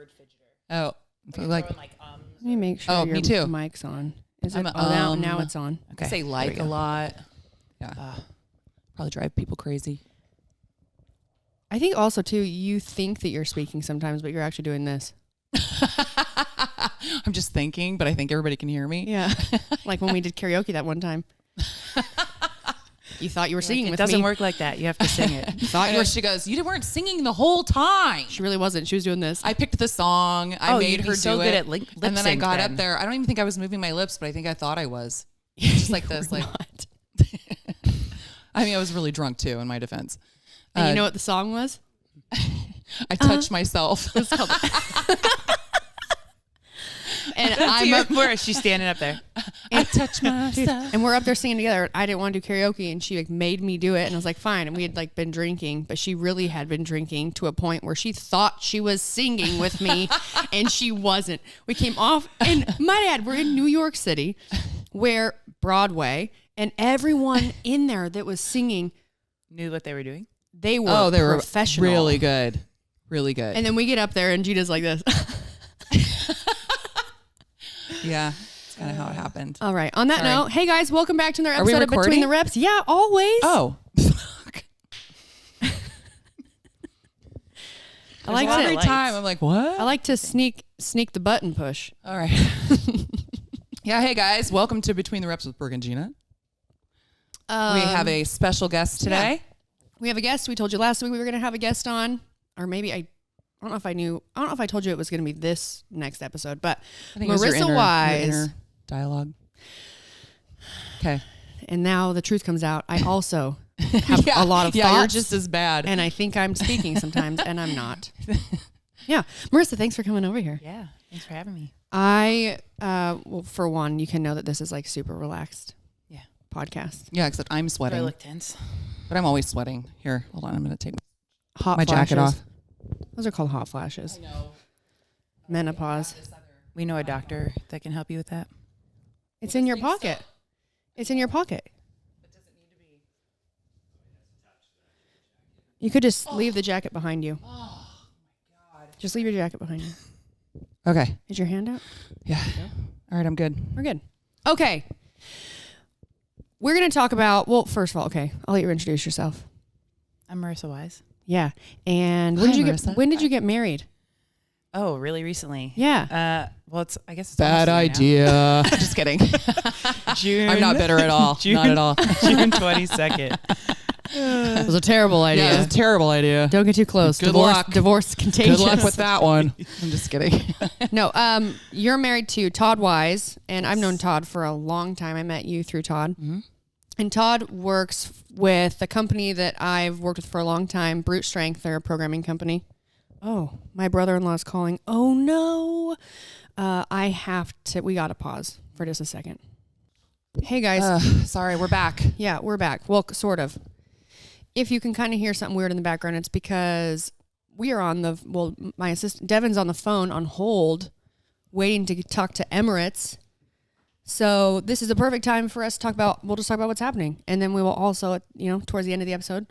word fidgeter. Oh, like, Throwing, let me make sure your me too. mic's on. Is I'm it? Now it's on. Okay. I say like a lot. Yeah. Probably drive people crazy. I think also too, you think that you're speaking sometimes, but you're actually doing this. I'm just thinking, but I think everybody can hear me. Yeah. Like when we did karaoke that one time. You thought you were singing with me. It doesn't work like that. You have to sing it. She goes, you weren't singing the whole time. She really wasn't. She was doing this. I picked the song. I made her do so it. Good at lip and then I got then. up there. I don't even think I was moving my lips, but I think I thought I was. Just like this. Like, I mean, I was really drunk too, in my defense. And you know what the song was? I touched myself. And I'm up where she's standing up there. I touched myself. And we're up there singing together. I didn't want to do karaoke, and she like made me do it, and I was like, fine. And we had like been drinking, but she really had been drinking to a point where she thought she was singing with me, and she wasn't. We came off, and my dad, we're in New York City, where Broadway, and everyone in there that was singing knew what they were doing. They were professional. Really good. Really good. And then we get up there, and Gina's like this. Yeah, that's kind of how it happened. All right. On that note, hey guys, welcome back to another Are we episode of Between recording? the Reps. Yeah, always. Oh. Fuck. I like every to time. I'm like, what? I like to sneak the button push. All right. Yeah, hey guys, welcome to Between the Reps with Brooke and Gina. We have a special guest today. Yeah. We have a guest. We told you last week we were going to have a guest on, or maybe I don't know if I told you it was going to be this next episode, but I think Marissa Wise. your inner dialogue. Okay. And now the truth comes out. I also have a lot of thoughts. Yeah, you're just as bad. And I think I'm speaking sometimes, and I'm not. Yeah. Marissa, thanks for coming over here. Yeah. Thanks for having me. Well, for one, you can know that this is like super relaxed. Yeah. Podcast. Yeah, except I'm sweating. I look tense. But I'm always sweating. Here, hold on. I'm going to take hot my flashes. jacket off. Those are called hot flashes. I know. Menopause. We know a doctor that can help you with that. It's in your pocket. So. It's in your pocket. It doesn't need to be. You could just leave the jacket behind you. Oh, my God. Just leave your jacket behind you. Okay. Is your hand out? Yeah. All right, I'm good. We're good. Okay. We're going to talk about, well, first of all, okay, I'll let you introduce yourself. I'm Marissa Wise. Yeah. And when did you get married? Oh, really recently? Yeah. Well, I guess it's bad idea. Just kidding. June. I'm not bitter at all. Not at all. June 22nd. It was a terrible idea. Yeah, it was a terrible idea. Don't get too close. Good luck. Divorce contagious. Good luck with that one. I'm just kidding. No, you're married to Todd Wise, and I've known Todd for a long time. I met you through Todd. Mm-hmm. And Todd works with a company that I've worked with for a long time, Brute Strength. They're a programming company. Oh, my brother-in-law is calling. Oh, no. We got to pause for just a second. Hey, guys. Sorry, we're back. Yeah, we're back. Well, sort of. If you can kind of hear something weird in the background, it's because we are my assistant, Devin's on the phone on hold, waiting to talk to Emirates. So this is a perfect time for us to we'll just talk about what's happening. And then we will also, towards the end of the episode,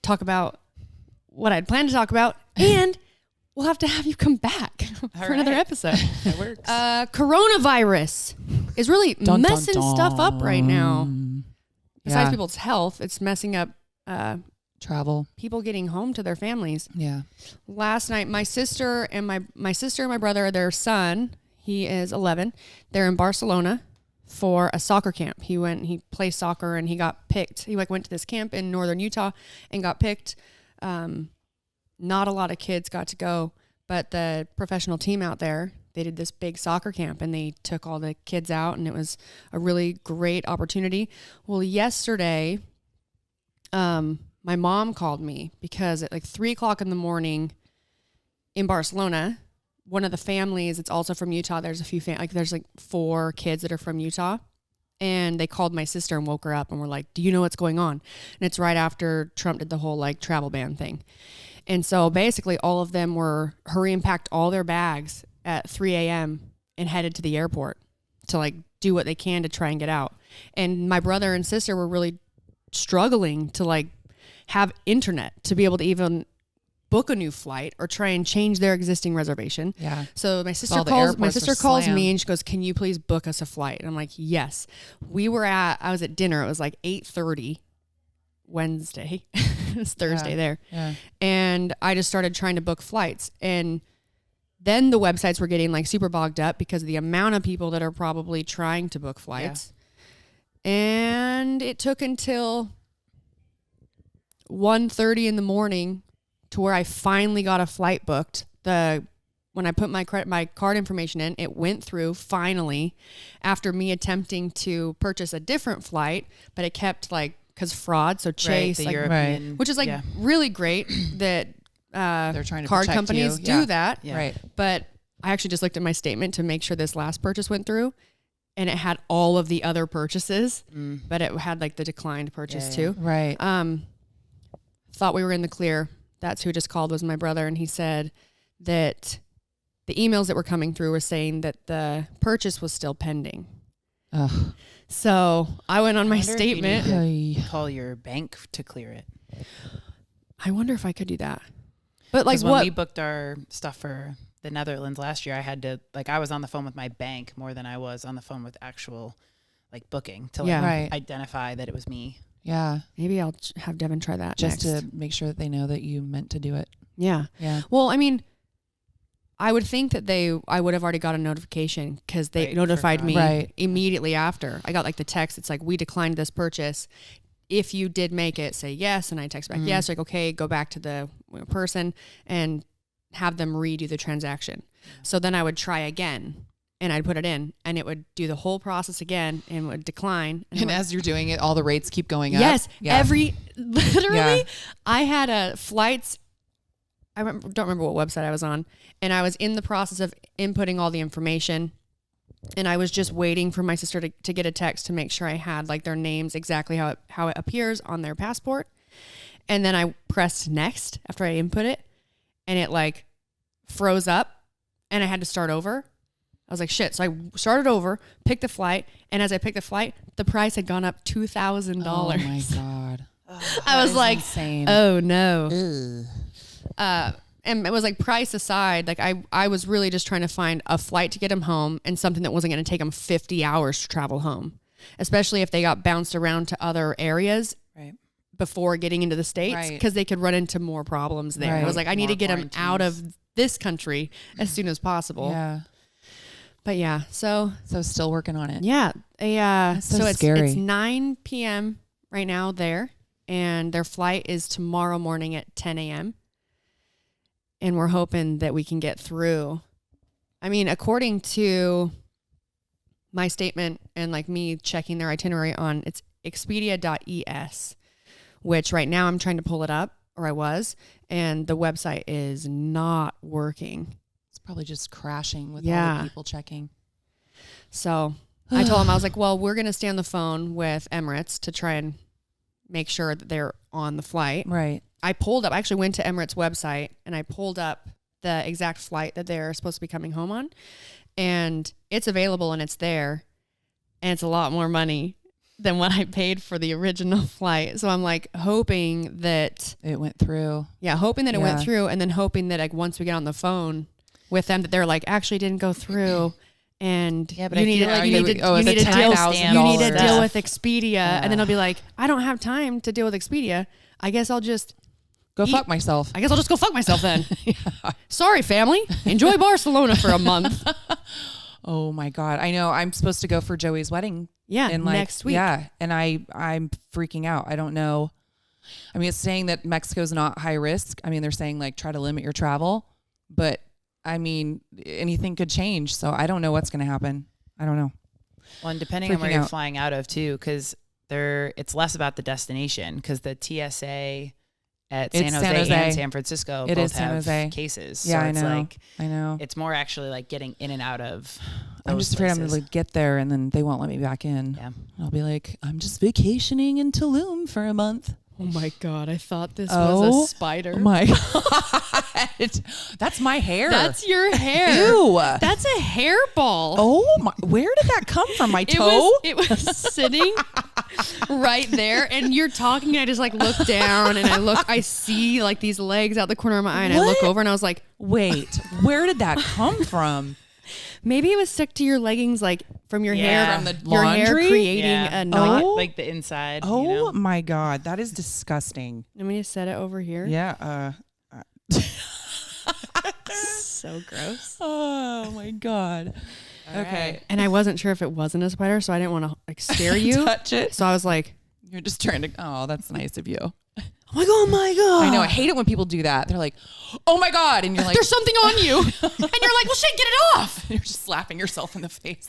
talk about what I'd planned to talk about. And we'll have to have you come back for another episode. That works. Coronavirus is really messing stuff up right now. Besides Yeah. people's health, it's messing up Travel. people getting home to their families. Yeah. Last night, my sister and my brother, their son, he is 11. They're in Barcelona for a soccer camp. He plays soccer and he got picked. He went to this camp in northern Utah and got picked. Not a lot of kids got to go, but the professional team out there, they did this big soccer camp and they took all the kids out and it was a really great opportunity. Well, yesterday, my mom called me because at like 3:00 in the morning in Barcelona, one of the families, it's also from Utah. There's a few there's like 4 kids that are from Utah, and they called my sister and woke her up and were like, "Do you know what's going on?" And it's right after Trump did the whole like travel ban thing. And so basically all of them were hurry and packed all their bags at 3 a.m. and headed to the airport to like do what they can to try and get out. And my brother and sister were really struggling to like have internet to be able to even book a new flight or try and change their existing reservation. Yeah. So my sister all the calls airports are me slammed. and she goes, "Can you please book us a flight?" And I'm like, "Yes." I was at dinner. It was like 8:30 Wednesday. It's Thursday there. Yeah. And I just started trying to book flights, and then the websites were getting like super bogged up because of the amount of people that are probably trying to book flights. And it took until 1:30 in the morning to where I finally got a flight booked. When I put my card information in, it went through finally after me attempting to purchase a different flight, but it kept like, cause fraud. So Chase, the like, European, which is like really great that They're trying to card protect companies you. do that. Yeah. Right. But I actually just looked at my statement to make sure this last purchase went through, and it had all of the other purchases, but it had like the declined purchase too. Right. Thought we were in the clear. That's who just called, was my brother, and he said that the emails that were coming through were saying that the purchase was still pending. Ugh. So I went on my wonder if you need statement. to call your bank to clear it. I wonder if I could do that. But like, When what? we booked our stuff for the Netherlands last year, I had to, like, I was on the phone with my bank more than I was on the phone with actual like booking to like Yeah. Right. identify that it was me. Yeah. Maybe I'll have Devin try that Just next. to make sure that they know that you meant to do it. Yeah. Yeah. Well, I mean, I would think that I would have already got a notification because they Right, for notified fraud. me Right. immediately after. I got like the text. It's like, "We declined this purchase. If you did make it, say yes." And I text back yes. Like, okay, go back to the person and have them redo the transaction. So then I would try again and I'd put it in and it would do the whole process again and would decline. And as you're doing it, all the rates keep going up. yes, Yeah. literally, Yeah. I had a flights. Don't remember what website I was on, and I was in the process of inputting all the information, and I was just waiting for my sister to get a text to make sure I had like their names exactly how it appears on their passport, and then I pressed next after I input it, and it like froze up, and I had to start over. I was like, shit. So I started over, picked the flight, and as I picked the flight, the price had gone up $2,000. Oh my God. I was like, insane. oh no. And it was like, price aside, like I was really just trying to find a flight to get him home and something that wasn't going to take him 50 hours to travel home, especially if they got bounced around to other areas Right. before getting into the States, Right. because they could run into more problems there. I Right. was like, I need More to get him out quarantines. of this country as soon as possible. Yeah. But yeah, so So still working on it. yeah, so it's scary. 9 p.m. right now there, and their flight is tomorrow morning at 10 a.m. And we're hoping that we can get through. I mean, according to my statement and like me checking their itinerary on, it's Expedia.es, which right now I'm trying to pull it up, or I was, and the website is not working. It's probably just crashing with all Yeah. the people checking. So I told him, I was like, well, we're going to stay on the phone with Emirates to try and make sure that they're on the flight. Right. I actually went to Emirates website and I pulled up the exact flight that they're supposed to be coming home on, and it's available and it's there, and it's a lot more money than what I paid for the original flight. So I'm like hoping that It went through. it went Yeah. through, and then hoping that like once we get on the phone with them that they're like, actually didn't go through. And Yeah, but you I need feel to, like you they need would- to, oh, you it's need a to deal, $10,000 you need to deal stuff. with Expedia. And then I'll be like, I don't have time to deal with Expedia. I guess I'll just Go fuck myself. go fuck myself then. Sorry, family. Enjoy Barcelona for a month. Oh my God. I know. I'm supposed to go for Joey's wedding. Yeah, in like, next week. Yeah. And I'm freaking out. I don't know. I mean, it's saying that Mexico's not high risk. I mean, they're saying like try to limit your travel, but I mean, anything could change. So I don't know what's going to happen. I don't know. Well, and depending on where Freaking you're out. flying out of too, because it's less about the destination, because the TSA at It's San Jose, San Jose. and San Francisco It both is San have Jose. cases. Yeah, so I it's know. like I know. it's more actually like getting in and out of I'm those just afraid I'm places. going to get there and then they won't let me back in. Yeah. I'll be like, I'm just vacationing in Tulum for a month. Oh my God. I thought this Oh, was a spider. Oh my God. That's my hair. That's your hair. Ew. That's a hairball. Oh my, where did that come from? My toe? It was sitting right there. And you're talking, and I just like look down and I see like these legs out the corner of my eye, and I look over and I was like, wait, where did that come from? maybe it was stuck to your leggings, like from your hair, from the your hair laundry? creating a knot. Like the inside. Oh my God, that is disgusting. Let me just set it over here. Yeah. So gross. Oh my God. Okay. Right. And I wasn't sure if it wasn't a spider, so I didn't want to like scare you. Touch it. So I was like, You're just trying to. Oh, that's nice of you. I'm like, oh my God. I know. I hate it when people do that. They're like, oh my God. And you're like, There's something on you. And you're like, well, shit, get it off. you're just slapping yourself in the face.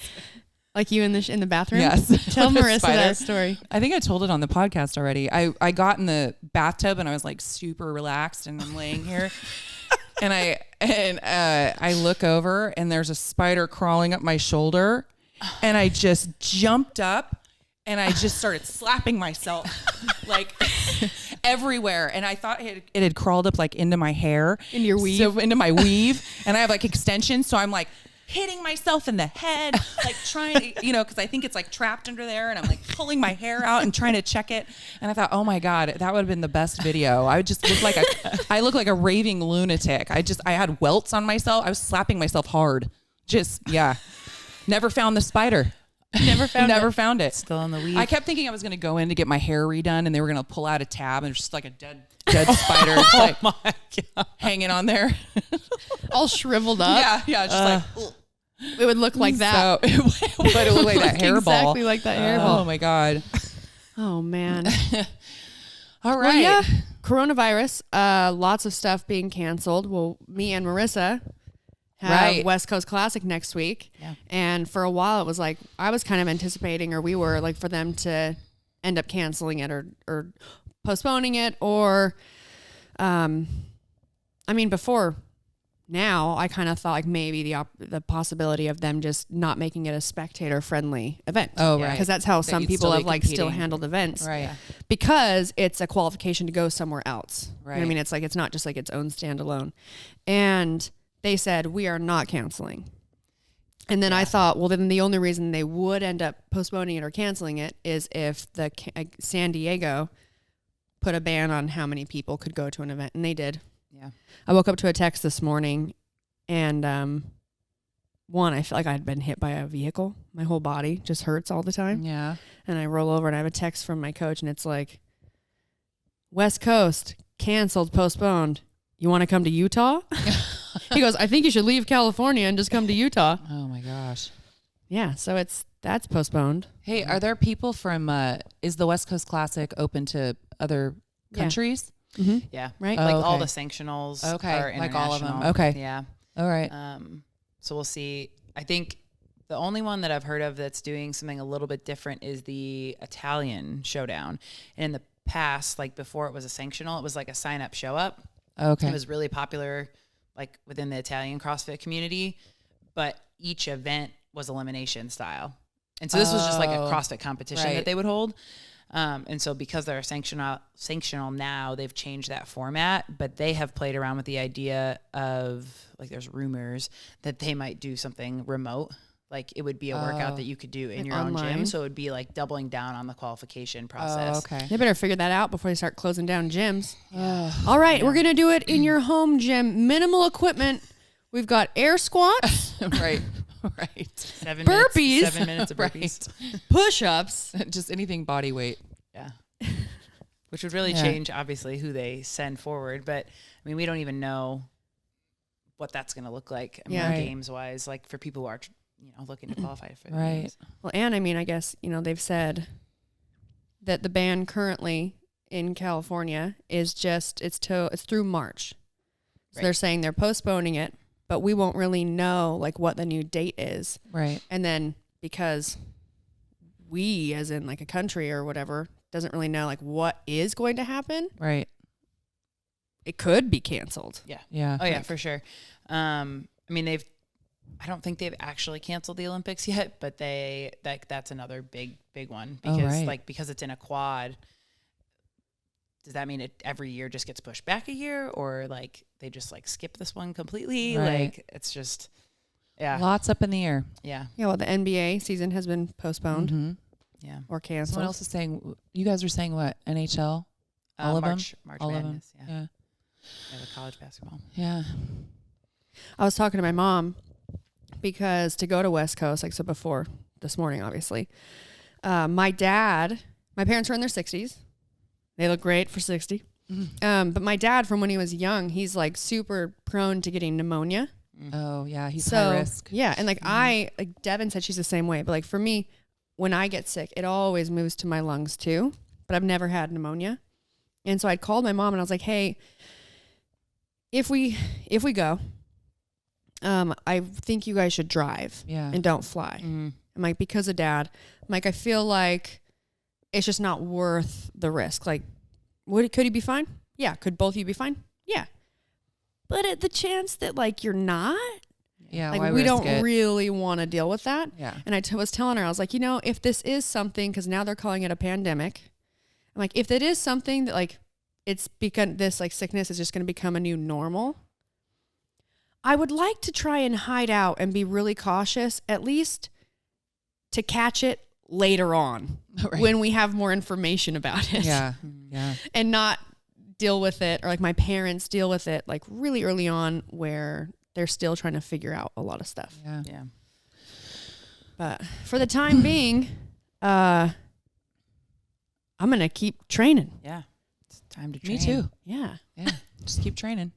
Like you in the bathroom? Yes. Tell With a Marissa spider. that story. I think I told it on the podcast already. I got in the bathtub and I was like super relaxed and I'm laying here. And I look over and there's a spider crawling up my shoulder, and I just jumped up and I just started slapping myself like everywhere. And I thought it had crawled up like into my hair, Into your weave? so into my weave, and I have like extensions, so I'm like hitting myself in the head, like trying to, because I think it's like trapped under there, and I'm like pulling my hair out and trying to check it. And I thought, oh my God, that would have been the best video. I would just look like I look like a raving lunatic. I had welts on myself. I was slapping myself hard. Never found the spider. Never found it. Still in the weed. I kept thinking I was going to go in to get my hair redone, and they were going to pull out a tab, and there's just like a dead spider just like my God. hanging on there. All shriveled up. Yeah, just like. It would look like that. So, but it looked like that hairball. Exactly like that hairball. Oh my God. Oh man. All right. Well, yeah. Coronavirus. Lots of stuff being canceled. Well, me and Marissa have West Coast Classic next week. Yeah. And for a while it was like I was kind of anticipating, or we were like, for them to end up canceling it or postponing it, or before now I kind of thought like maybe the possibility of them just not making it a spectator friendly event. Oh, right. Because that's how some you'd people still have be like still competing. handled events. Right. Because it's a qualification to go somewhere else. Right. You know what I mean? It's like, it's not just like its own standalone. And they said, we are not canceling. And then I thought, well, then the only reason they would end up postponing it or canceling it is if the San Diego put a ban on how many people could go to an event. And they did. Yeah. I woke up to a text this morning, and I feel like I'd been hit by a vehicle. My whole body just hurts all the time. Yeah. And I roll over and I have a text from my coach, and it's like, West Coast, canceled, postponed. You want to come to Utah? He goes, I think you should leave California and just come to Utah. Oh my gosh. Yeah, so that's postponed. Hey, are there people from, is the West Coast Classic open to other countries? Mm-hmm. Yeah. Right? Like all okay. the sanctionals Okay. are Like all of them. international. Okay. Yeah. All right. So we'll see. I think the only one that I've heard of that's doing something a little bit different is the Italian showdown. And in the past, like before it was a sanctional, it was like a sign up, show up. Okay. It was really popular like within the Italian CrossFit community, but each event was elimination style. And so this was just like a CrossFit competition that they would hold. And so because they're sanctional now, they've changed that format, but they have played around with the idea of like, there's rumors that they might do something remote. Like it would be a workout that you could do in like your own online. gym. So it would be like doubling down on the qualification process. Okay. They better figure that out before they start closing down gyms. All right, we're going to do it in your home gym. Minimal equipment. We've got air squats, Right. Right. 7 Burpees. 7 minutes of burpees. push-ups. Just anything body weight. Yeah. Which would really change, obviously, who they send forward. But, I mean, we don't even know what that's going to look like. I mean, games-wise, like for people who are, looking to qualify for the games. Well, and I mean, I guess, they've said that the ban currently in California is just, it's through March. So they're saying they're postponing it, but we won't really know like what the new date is. Right. And then because we, as in like a country or whatever, doesn't really know like what is going to happen, Right. it could be canceled. Yeah. Yeah. Oh, yeah, for sure. I mean, I don't think they've actually canceled the Olympics yet, but that's another big one because because it's in a quad. Does that mean it every year just gets pushed back a year, or like they just like skip this one completely? Right. Like it's just, Lots up in the air. yeah. Yeah, well, the NBA season has been postponed. Mm-hmm. Yeah. or canceled. Someone else is saying, you guys are saying what? NHL? All of March all Madness, of them? Yeah, the college basketball. Yeah. I was talking to my mom because to go to West Coast, like I said before, this morning, obviously, my parents are in their 60s. They look great for 60. But my dad, from when he was young, he's like super prone to getting pneumonia. Oh yeah, he's high risk. Yeah, and like Devin said, she's the same way. But like for me, when I get sick, it always moves to my lungs too. But I've never had pneumonia, and so I called my mom and I was like, "Hey, if we go, I think you guys should drive, and don't fly." I'm like, because of Dad. I'm like, I feel like it's just not worth the risk. Like, could he be fine? Yeah. Could both of you be fine? Yeah. But at the chance that like you're not, like we don't really want to deal with that. Yeah. And I was telling her, I was like, if this is something, because now they're calling it a pandemic. I'm like, if it is something that like it's because this like sickness is just going to become a new normal, I would like to try and hide out and be really cautious, at least to catch it later on when we have more information about it. Yeah. Yeah. And not deal with it, or like my parents deal with it like really early on where they're still trying to figure out a lot of stuff. Yeah. Yeah. But for the time being, I'm going to keep training. Yeah. It's time to train. Me too. Yeah. Yeah. Just keep training.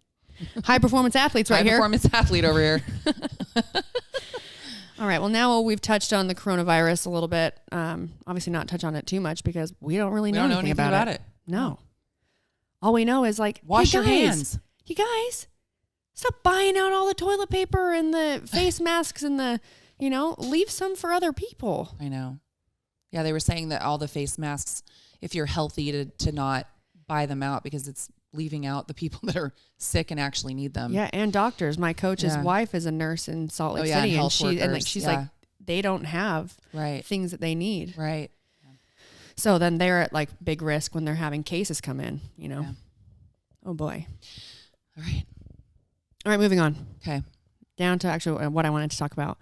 High performance athletes right High here. performance athlete over here. All right. Well, now we've touched on the coronavirus a little bit. Obviously not touch on it too much because we don't really know anything about it. No. All we know is like, wash your guys, hands. You guys, stop buying out all the toilet paper and the face masks and the, leave some for other people. I know. Yeah, they were saying that all the face masks, if you're healthy, to not buy them out because it's leaving out the people that are sick and actually need them. Yeah, and doctors. My coach's wife is a nurse in Salt Lake City, and she's like, they don't have things that they need. Right. So then they're at like big risk when they're having cases come in, Yeah. Oh boy. All right, moving on. Okay. Down to actually what I wanted to talk about.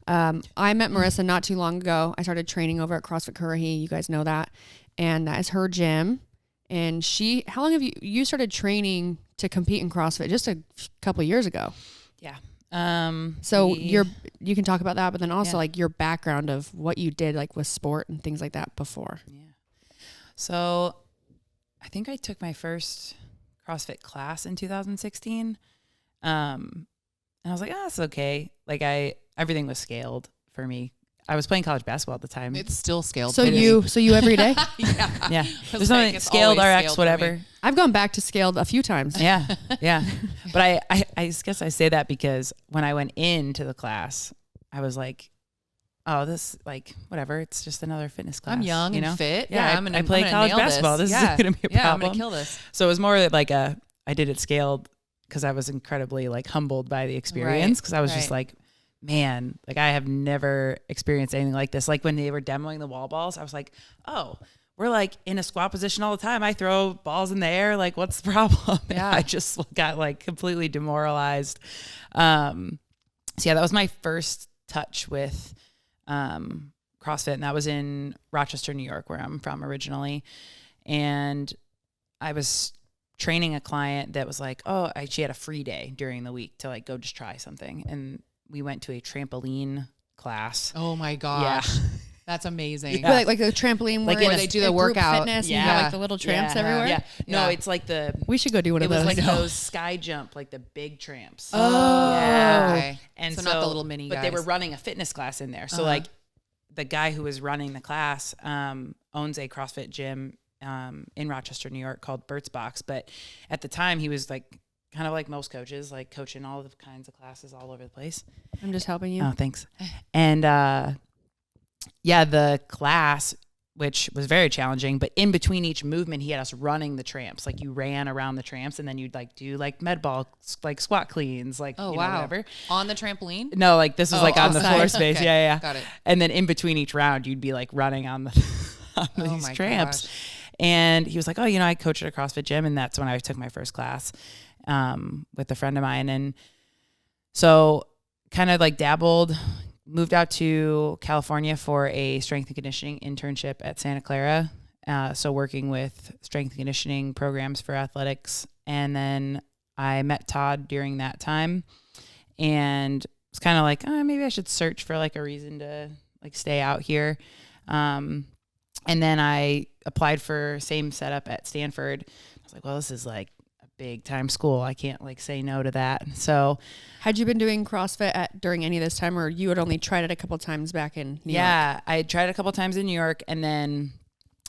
I met Marissa not too long ago. I started training over at CrossFit Currahee. You guys know that. And that is her gym. And how long have you started training to compete in CrossFit? Just a couple of years ago. Yeah. So you can talk about that, but then also like your background of what you did like with sport and things like that before. Yeah. So I think I took my first CrossFit class in 2016. And I was like, it's okay. Like everything was scaled for me. I was playing college basketball at the time. It's still scaled. So you every day? Yeah. There's nothing scaled RX, whatever. I've gone back to scaled a few times. Yeah. Yeah. But I guess I say that because when I went into the class, I was like, oh, this like whatever. It's just another fitness class. I'm young and fit. Yeah. I play college basketball. This is going to be a problem. Yeah, I'm going to kill this. So it was more like I did it scaled because I was incredibly like humbled by the experience because I was just like, man, like I have never experienced anything like this. Like when they were demoing the wall balls, I was like, oh, we're like in a squat position all the time. I throw balls in the air. Like, what's the problem? Yeah. I just got like completely demoralized. So yeah, that was my first touch with CrossFit, and that was in Rochester, New York, where I'm from originally. And I was training a client that was like, she had a free day during the week to like go just try something. And we went to a trampoline class. Oh my gosh. Yeah. That's amazing. Yeah. Like a trampoline where they do the workout. Fitness, yeah. And you have like the little tramps everywhere. Yeah. No, it's like we should go do one of those. It was like those sky jump, like the big tramps. Oh. Yeah. Okay. And so not the little mini guys. But they were running a fitness class in there. So like the guy who was running the class owns a CrossFit gym in Rochester, New York called Bert's Box. But at the time he was like kind of like most coaches, like coaching all the kinds of classes all over the place. I'm just helping you. Oh, thanks. And the class, which was very challenging, but in between each movement, he had us running the tramps. Like you ran around the tramps and then you'd like do like med ball, like squat cleans, like, whatever. On the trampoline? No, like this was like on the floor space. Okay. Yeah. Got it. And then in between each round, you'd be like running on these tramps. Gosh. And he was like, I coach at a CrossFit gym. And that's when I took my first class with a friend of mine. And so kind of like dabbled, moved out to California for a strength and conditioning internship at Santa Clara. So working with strength and conditioning programs for athletics. And then I met Todd during that time and was kind of like, maybe I should search for like a reason to like stay out here. And then I applied for same setup at Stanford. I was like, well, this is like a big time school. I can't like say no to that. So had you been doing CrossFit during any of this time, or you had only tried it a couple times back in New York? Yeah, I tried it a couple times in New York, and then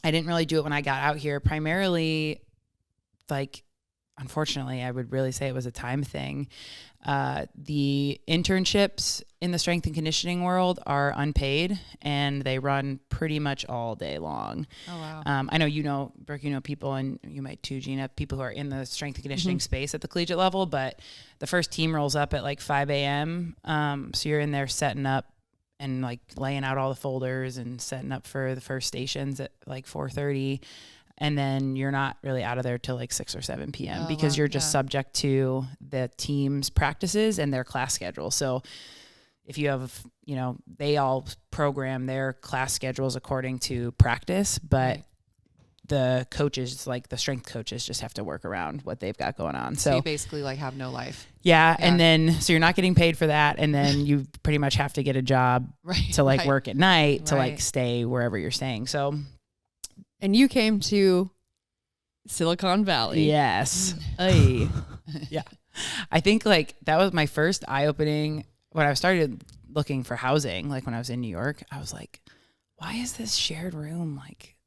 I didn't really do it when I got out here. Primarily, like, unfortunately, I would really say it was a time thing. The internships in the strength and conditioning world are unpaid, and they run pretty much all day long. Oh, wow. I know, Brooke, people, and you might too, Gina, people who are in the strength and conditioning space at the collegiate level, but the first team rolls up at like 5 a.m. So you're in there setting up and like laying out all the folders and setting up for the first stations at like 4:30. And then you're not really out of there till like 6 or 7 p.m. because you're just subject to the team's practices and their class schedule. So if you have, they all program their class schedules according to practice, but the coaches, like the strength coaches, just have to work around what they've got going on. So you basically like have no life. Yeah. And then, so you're not getting paid for that. And then you pretty much have to get a job to like work at night to like stay wherever you're staying. So. And you came to Silicon Valley. Yes. Yeah. I think like that was my first eye-opening when I started looking for housing. Like when I was in New York, I was like, why is this shared room like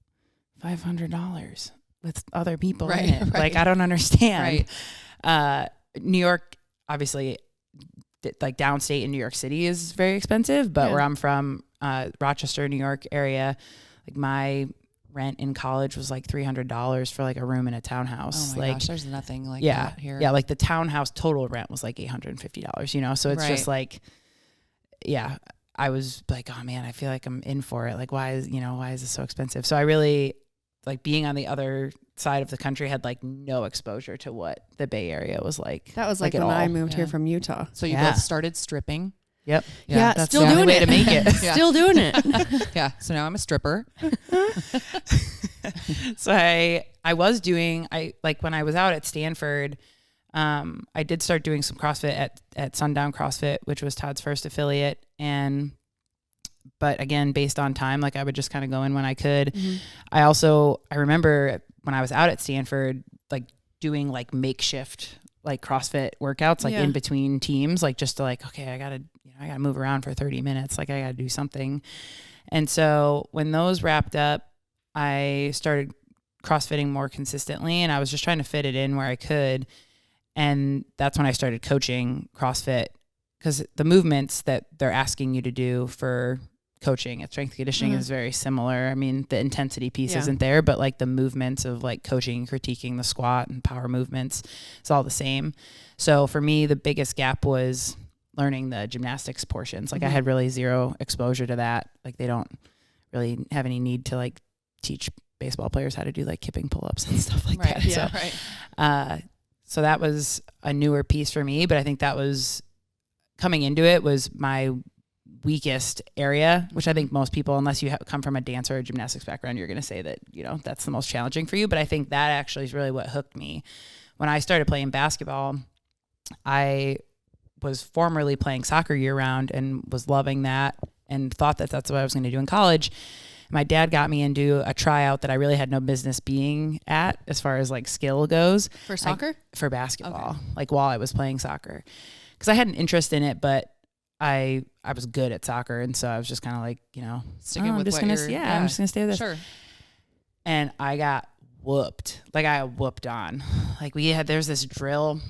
$500 with other people in it? Like, I don't understand. New York, obviously, like downstate in New York City is very expensive, but where I'm from, Rochester, New York area, like my rent in college was like $300 for like a room in a townhouse. Oh my like, gosh, there's nothing like that here. Yeah, like the townhouse total rent was like $850, so it's just like, I was like, oh man, I feel like I'm in for it. Like, why is this so expensive? So I really, like, being on the other side of the country, had like no exposure to what the Bay Area was like. That was like when I moved here from Utah. So you both started stripping. Yep. Yeah, that's still the only doing way it. to make it. Still doing it. Yeah. So now I'm a stripper. So I was doing, when I was out at Stanford, I did start doing some CrossFit at Sundown CrossFit, which was Todd's first affiliate. But again, based on time, like I would just kind of go in when I could. Mm-hmm. I remember when I was out at Stanford, like doing like makeshift like CrossFit workouts, like in between teams, like just to like, okay, I gotta move around for 30 minutes. Like I gotta do something. And so when those wrapped up, I started CrossFitting more consistently, and I was just trying to fit it in where I could. And that's when I started coaching CrossFit, because the movements that they're asking you to do for coaching at strength conditioning is very similar. I mean, the intensity piece isn't there, but like the movements of like coaching, critiquing the squat and power movements, it's all the same. So for me, the biggest gap was learning the gymnastics portions. Like I had really zero exposure to that. Like they don't really have any need to like teach baseball players how to do like kipping pull-ups and stuff like that. Yeah, so that was a newer piece for me, but I think that was coming into it was my weakest area, which I think most people, unless you come from a dance or a gymnastics background, you're going to say that, that's the most challenging for you. But I think that actually is really what hooked me. When I started playing basketball, I was formerly playing soccer year round and was loving that and thought that that's what I was going to do in college. My dad got me into a tryout that I really had no business being at as far as like skill goes. For soccer? For basketball, like while I was playing soccer. Because I had an interest in it, but I was good at soccer, and so I was just kind of like, sticking with I'm just going to stay with this. Sure. And I got whooped. Like I got whooped on. Like there's this drill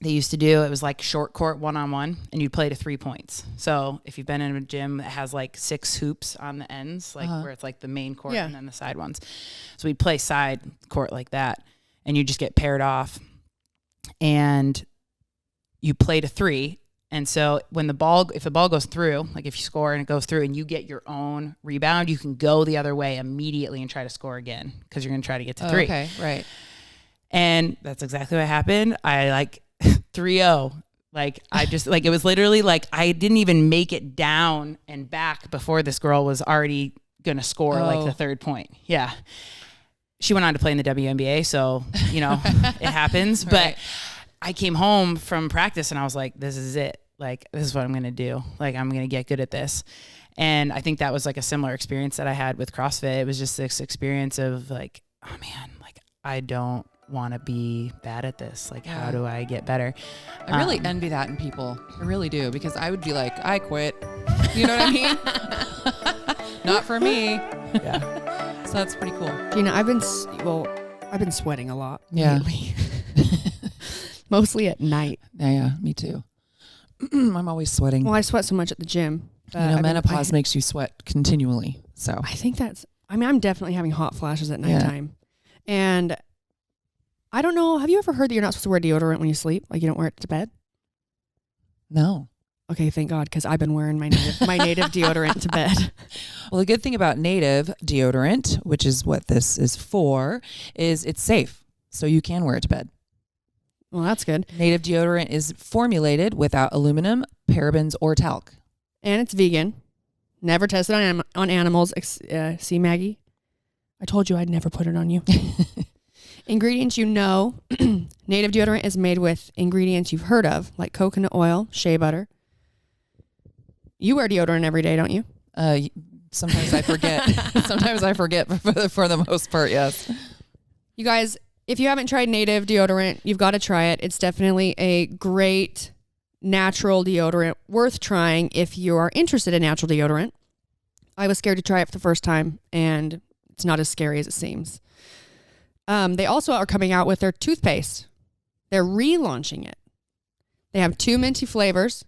they used to do. It was like short court 1-on-1, and you'd play to 3 points. So if you've been in a gym that has like 6 hoops on the ends, like where it's like the main court and then the side ones. So we'd play side court like that, and you just get paired off, and you play to 3. And so when if the ball goes through, like if you score and it goes through and you get your own rebound, you can go the other way immediately and try to score again, because you're going to try to get to 3. Okay, right. And that's exactly what happened. I like 3-0 Like I just like, it was literally like, I didn't even make it down and back before this girl was already going to score like the third point. Yeah. She went on to play in the WNBA. So, you know, it happens, but I came home from practice and I was like, this is it. Like, this is what I'm going to do. Like, I'm going to get good at this. And I think that was like a similar experience that I had with CrossFit. It was just this experience of like, oh man, like I don't want to be bad at this. Like, how do I get better? I really envy that in people. I really do, because I would be like, I quit. You know what I mean? Not for me. Yeah. So that's pretty cool. You know, I've been sweating a lot lately. Mostly at night. Yeah, me too. I'm always sweating. Well, I sweat so much at the gym. You know, menopause makes you sweat continually. So I think I'm definitely having hot flashes at nighttime. Yeah. And I don't know, have you ever heard that you're not supposed to wear deodorant when you sleep? Like you don't wear it to bed? No. Okay, thank God, because I've been wearing my native deodorant to bed. Well, the good thing about native deodorant, which is what this is for, is it's safe. So you can wear it to bed. Well, that's good. Native deodorant is formulated without aluminum, parabens, or talc. And it's vegan. Never tested on animals. See, Maggie? I told you I'd never put it on you. Ingredients you know. Native deodorant is made with ingredients you've heard of, like coconut oil, shea butter. You wear deodorant every day, don't you? Sometimes I forget. Sometimes I forget, but for the most part, yes. You guys, if you haven't tried native deodorant, you've got to try it. It's definitely a great natural deodorant, worth trying if you are interested in natural deodorant. I was scared to try it for the first time, and it's not as scary as it seems. They also are coming out with their toothpaste. They're relaunching it. They have 2 minty flavors.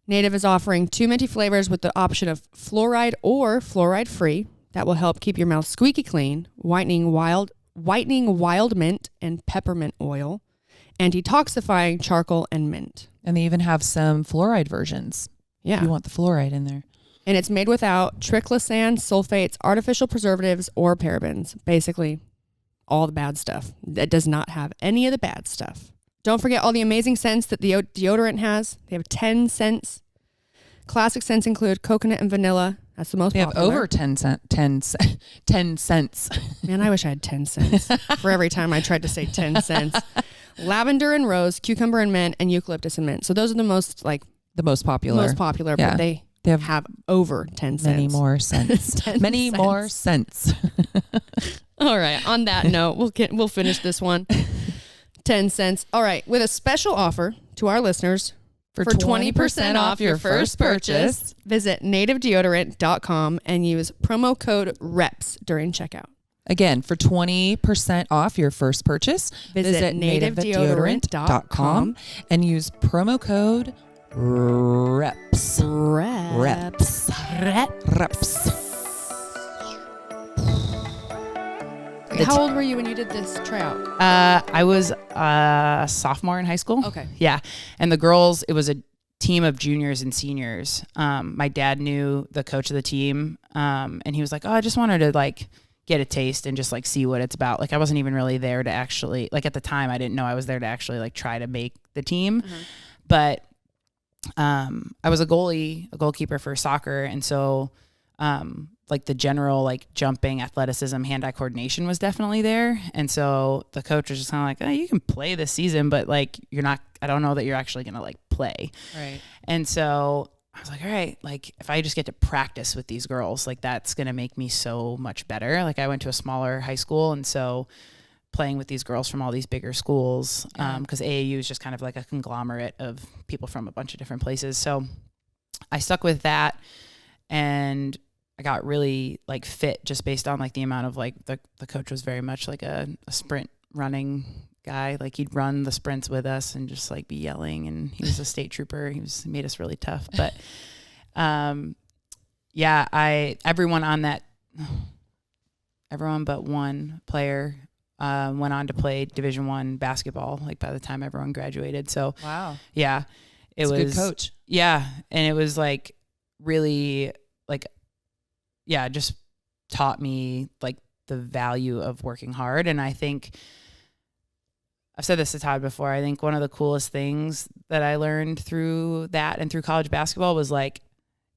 Native is offering 2 minty flavors with the option of fluoride or fluoride-free. That will help keep your mouth squeaky clean, whitening wild mint and peppermint oil, and detoxifying charcoal and mint. And they even have some fluoride versions. Yeah. If you want the fluoride in there. And it's made without triclosan, sulfates, artificial preservatives, or parabens. Basically, all the bad stuff. It does not have any of the bad stuff. Don't forget all the amazing scents that the deodorant has. They have 10 scents. Classic scents include coconut and vanilla. That's the most popular. They have over 10 cents. Man, I wish I had 10 cents for every time I tried to say 10 cents. Lavender and rose, cucumber and mint, and eucalyptus and mint. So those are the most popular. Yeah. But they have over 10 cents. Many more cents. Many more cents. All right. On that note, we'll finish this one. 10 cents. All right. With a special offer to our listeners for 20% off your first purchase, visit nativedeodorant.com and use promo code REPS during checkout. Again, for 20% off your first purchase, visit nativedeodorant.com and use promo code REPS. Reps. How old were you when you did this tryout? I was a sophomore in high school. Okay. Yeah. And the girls, it was a team of juniors and seniors. My dad knew the coach of the team. And he was like, oh, I just wanted to like get a taste and just like see what it's about. Like I wasn't even really there to actually, like at the time I didn't know I was there to actually like try to make the team. Mm-hmm. But I was a goalkeeper for soccer. And so like the general like jumping, athleticism, hand-eye coordination was definitely there. And so the coach was just kind of like, oh, you can play this season, but like I don't know that you're actually going to like play. Right. And so I was like, all right, like if I just get to practice with these girls, like that's going to make me so much better. Like I went to a smaller high school. And so playing with these girls from all these bigger schools, because AAU is just kind of like a conglomerate of people from a bunch of different places. So I stuck with that, and I got really like fit just based on like the amount of like the coach was very much like a sprint running guy. Like he'd run the sprints with us and just like be yelling, and he was a state trooper. He made us really tough. But everyone but one player went on to play Division I basketball, like by the time everyone graduated. So wow. Yeah. It was a good coach. Yeah. And it was like really like, yeah, just taught me like the value of working hard. And I think I've said this to Todd before. I think one of the coolest things that I learned through that and through college basketball was like,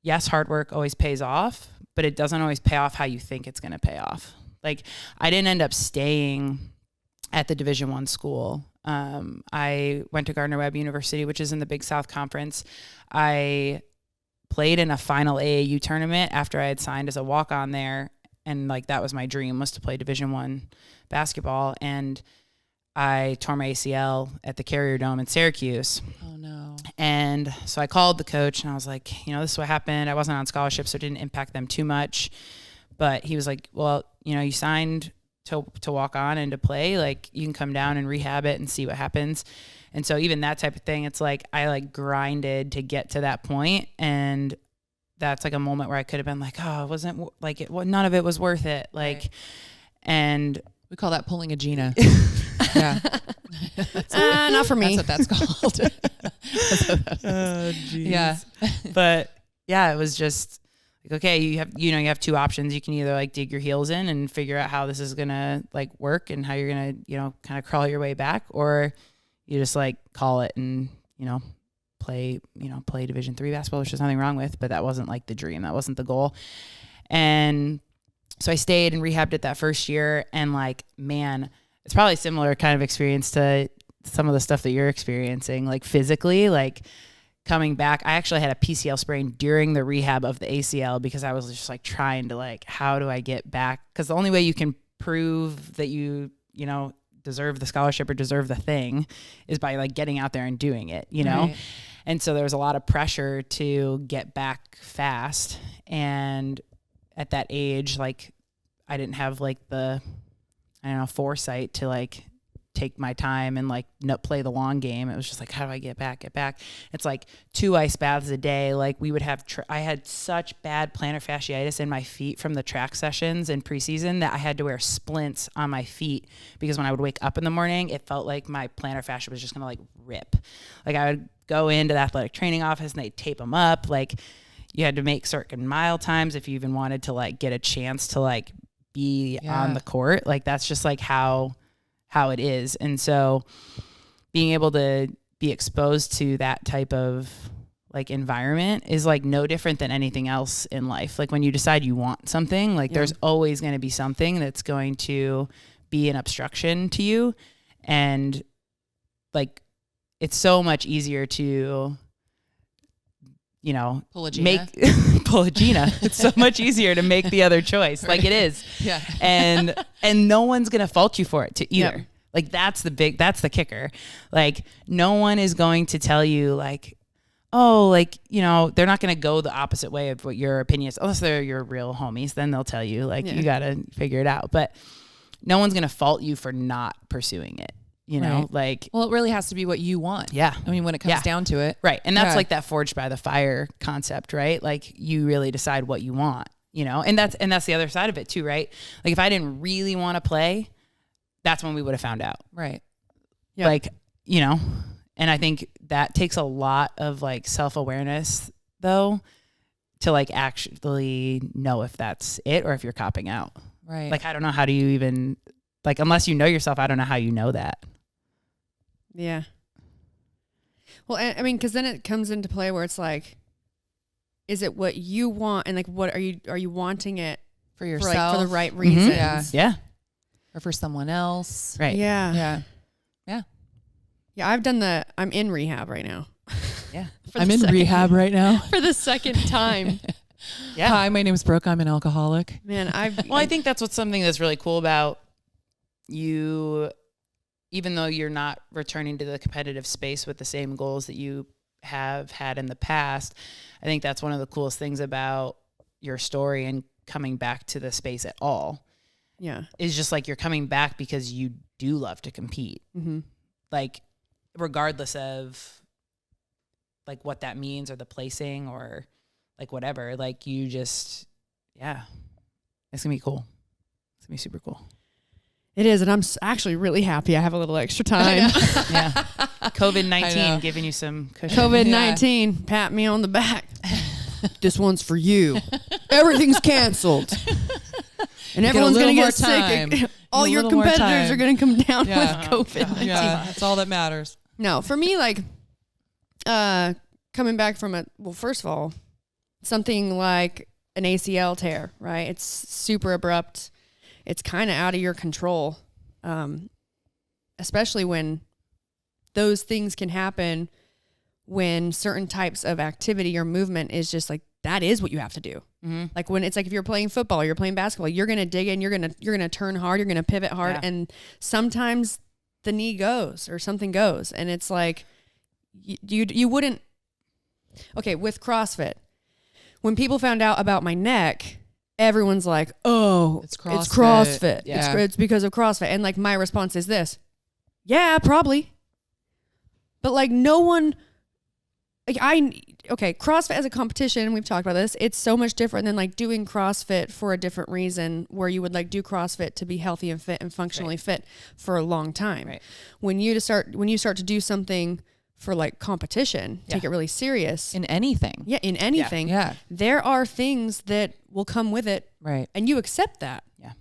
yes, hard work always pays off, but it doesn't always pay off how you think it's going to pay off. Like, I didn't end up staying at the Division I school. I went to Gardner-Webb University, which is in the Big South Conference. I played in a final AAU tournament after I had signed as a walk-on there. And like, that was my dream, was to play Division I basketball. And I tore my ACL at the Carrier Dome in Syracuse. Oh no. And so I called the coach and I was like, this is what happened. I wasn't on scholarship, so it didn't impact them too much. But he was like, well, you signed to walk on and to play. Like, you can come down and rehab it and see what happens. And so even that type of thing, it's like, I like grinded to get to that point. And that's like a moment where I could have been like, oh, it wasn't like none of it was worth it. Like, right. And we call that pulling a Gina. Yeah. Not for me. That's what that's called. Oh, geez. Yeah. But yeah, it was just like, okay, you have two options. You can either like dig your heels in and figure out how this is going to like work and how you're going to, kind of crawl your way back, or you just like call it and, play Division III basketball, which there's nothing wrong with, but that wasn't like the dream. That wasn't the goal. And so I stayed and rehabbed it that first year. And like, man, it's probably a similar kind of experience to some of the stuff that you're experiencing, like physically, like coming back. I actually had a PCL sprain during the rehab of the ACL because I was just like trying to like, how do I get back? Because the only way you can prove that you deserve the scholarship or deserve the thing is by like getting out there and doing it, Right. And so there was a lot of pressure to get back fast. And at that age, like, I didn't have like the, foresight to like take my time and like not play the long game. It was just like, how do I get back? It's like 2 ice baths a day. Like, we would have, I had such bad plantar fasciitis in my feet from the track sessions in preseason that I had to wear splints on my feet because when I would wake up in the morning, it felt like my plantar fascia was just going to like rip. Like, I would go into the athletic training office and they'd tape them up. Like, you had to make certain mile times if you even wanted to like get a chance to like be on the court. Like, that's just like how it is. And so being able to be exposed to that type of like environment is like no different than anything else in life. Like, when you decide you want something, like there's always going to be something that's going to be an obstruction to you. And like, it's so much easier to, pull a Gina. Pull a Gina. It's so much easier to make the other choice. Like, it is. Yeah. And no one's going to fault you for it to either. Yep. Like, that's the kicker. Like, no one is going to tell you like, oh, like, they're not going to go the opposite way of what your opinion is, unless they're your real homies. Then they'll tell you like, you got to figure it out. But no one's going to fault you for not pursuing it. Right. Like, well, it really has to be what you want. Yeah. I mean, when it comes down to it. Right. And that's like that forged by the fire concept, right? Like, you really decide what you want, and that's the other side of it too, right? Like, if I didn't really want to play, that's when we would have found out. Right. Yep. Like, and I think that takes a lot of like self-awareness though, to like actually know if that's it or if you're copping out. Right. Like, I don't know how do you even, like, unless you know yourself, I don't know how you know that. Yeah. Well, I mean, because then it comes into play where it's like, is it what you want? And like, what are you wanting it for yourself, for the right reasons? Mm-hmm. Yeah. Or for someone else. Right. Yeah. Yeah. I'm in rehab right now. Yeah. I'm in rehab right now. For the second time. Yeah. Hi, my name is Brooke. I'm an alcoholic. Man, I think that's something that's really cool about you. Even though you're not returning to the competitive space with the same goals that you have had in the past, I think that's one of the coolest things about your story and coming back to the space at all. Yeah. Is just like, you're coming back because you do love to compete. Mm-hmm. Like, regardless of like what that means or the placing or like whatever, like, you just, it's going to be cool. It's going to be super cool. It is, and I'm actually really happy I have a little extra time. Yeah. COVID-19 giving you some cushion. COVID-19, pat me on the back. This one's for you. Everything's canceled. And everyone's going to get time. sick. All your competitors are going to come down with COVID. Yeah, that's all that matters. No, for me, like, coming back from first of all, something like an ACL tear, right? It's super abrupt. It's kind of out of your control, especially when those things can happen when certain types of activity or movement is just like, that is what you have to do. Mm-hmm. Like when it's like, if you're playing football, you're playing basketball, you're going to dig in, you're going to turn hard, you're going to pivot hard. Yeah. And sometimes the knee goes or something goes. And it's like, you wouldn't, okay, with CrossFit, when people found out about my neck, everyone's like, oh, it's CrossFit. Yeah. It's because of CrossFit. And like, my response is this. Yeah, probably. But like no one, like CrossFit as a competition, we've talked about this, it's so much different than like doing CrossFit for a different reason, where you would like do CrossFit to be healthy and fit and functionally fit for a long time. Right. When you start to do something for like competition, take it really serious. In anything. Yeah, in anything. Yeah. There are things that will come with it. Right. And you accept that. Yeah.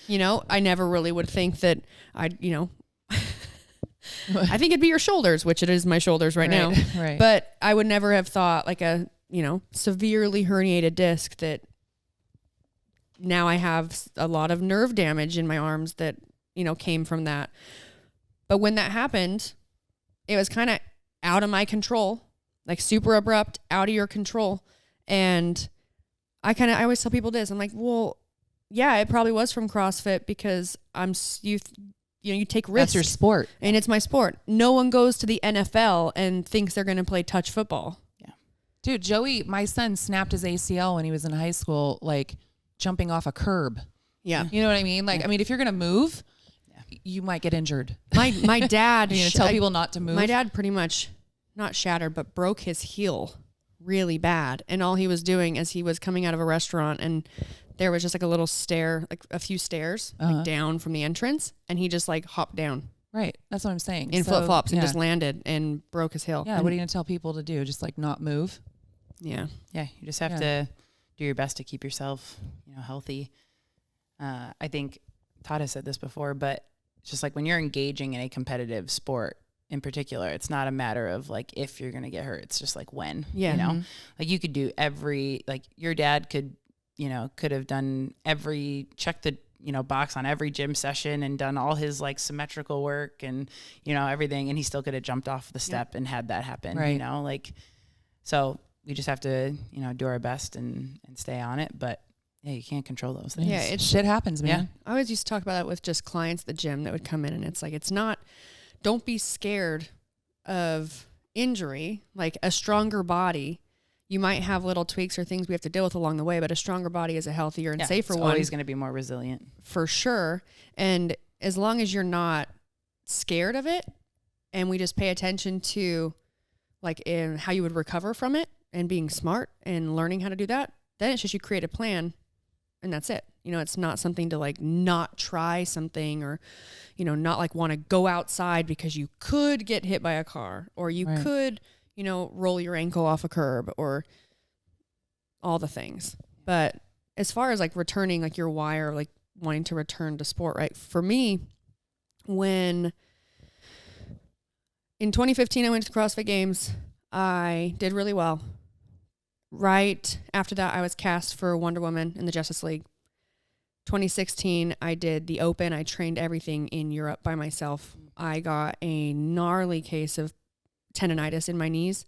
You know, I never really would think that I think it'd be your shoulders, which it is my shoulders right now. Right. But I would never have thought like a, severely herniated disc that now I have a lot of nerve damage in my arms that, came from that. But when that happened, it was kind of out of my control, like super abrupt, out of your control. And I always tell people this. I'm like, well, yeah, it probably was from CrossFit because you take risks. That's your sport. And it's my sport. No one goes to the NFL and thinks they're going to play touch football. Yeah. Dude, Joey, my son snapped his ACL when he was in high school, like jumping off a curb. Yeah. You know what I mean? Like, I mean, if you're going to move, you might get injured. My dad, you're going to tell people not to move. My dad pretty much not shattered, but broke his heel really bad. And all he was doing is he was coming out of a restaurant and there was just like a little stair, like a few stairs like down from the entrance. And he just like hopped down. Right. That's what I'm saying. In flip-flops and just landed and broke his heel. Yeah. And what are you going to tell people to do? Just like not move? Yeah. Yeah. You just have to do your best to keep yourself, healthy. I think Todd has said this before, but it's just like when you're engaging in a competitive sport in particular, it's not a matter of like if you're going to get hurt. It's just like when, like you could do like your dad could have done checked the, box on every gym session and done all his like symmetrical work and, everything. And he still could have jumped off the step and had that happen, right. So we just have to, do our best and stay on it. But yeah, you can't control those things. Yeah. Shit happens, man. I always used to talk about that with just clients at the gym that would come in and it's like, don't be scared of injury, like a stronger body. You might have little tweaks or things we have to deal with along the way, but a stronger body is a healthier and safer one. It's always going to be more resilient. For sure. And as long as you're not scared of it and we just pay attention to like in how you would recover from it and being smart and learning how to do that, then it's just you create a plan and that's it. It's not something to like not try something or, not like want to go outside because you could get hit by a car or you could roll your ankle off a curb or all the things. But as far as like returning, like your why or like wanting to return to sport, right? For me, when in 2015, I went to the CrossFit Games, I did really well. Right after that, I was cast for Wonder Woman in the Justice League. 2016, I did the Open. I trained everything in Europe by myself. I got a gnarly case of tendonitis in my knees.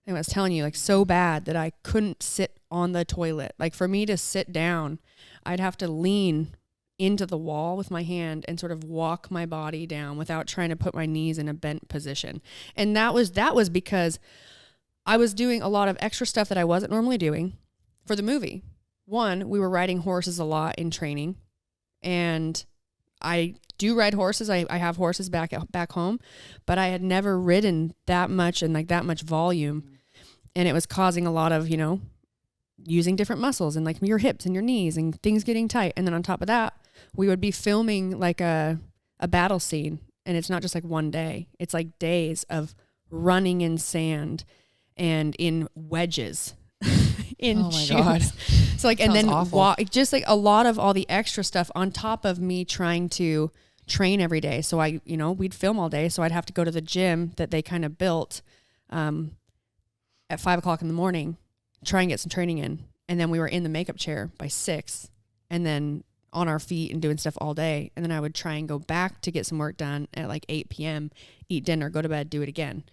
And I was telling you, like, so bad that I couldn't sit on the toilet. Like, for me to sit down, I'd have to lean into the wall with my hand and sort of walk my body down without trying to put my knees in a bent position. And that was because I was doing a lot of extra stuff that I wasn't normally doing for the movie. One, we were riding horses a lot in training, and I do ride horses. I have horses back home, but I had never ridden that much and like that much volume. And it was causing a lot of, using different muscles and like your hips and your knees and things getting tight. And then on top of that, we would be filming like a battle scene. And it's not just like one day. It's like days of running in sand and in wedges in Oh my shoes. God. So like, and Sounds then awful. just like a lot of all the extra stuff on top of me trying to train every day. So I, we'd film all day. So I'd have to go to the gym that they kind of built at 5 o'clock in the morning, try and get some training in. And then we were in the makeup chair by 6 and then on our feet and doing stuff all day. And then I would try and go back to get some work done at like 8 p.m., eat dinner, go to bed, do it again.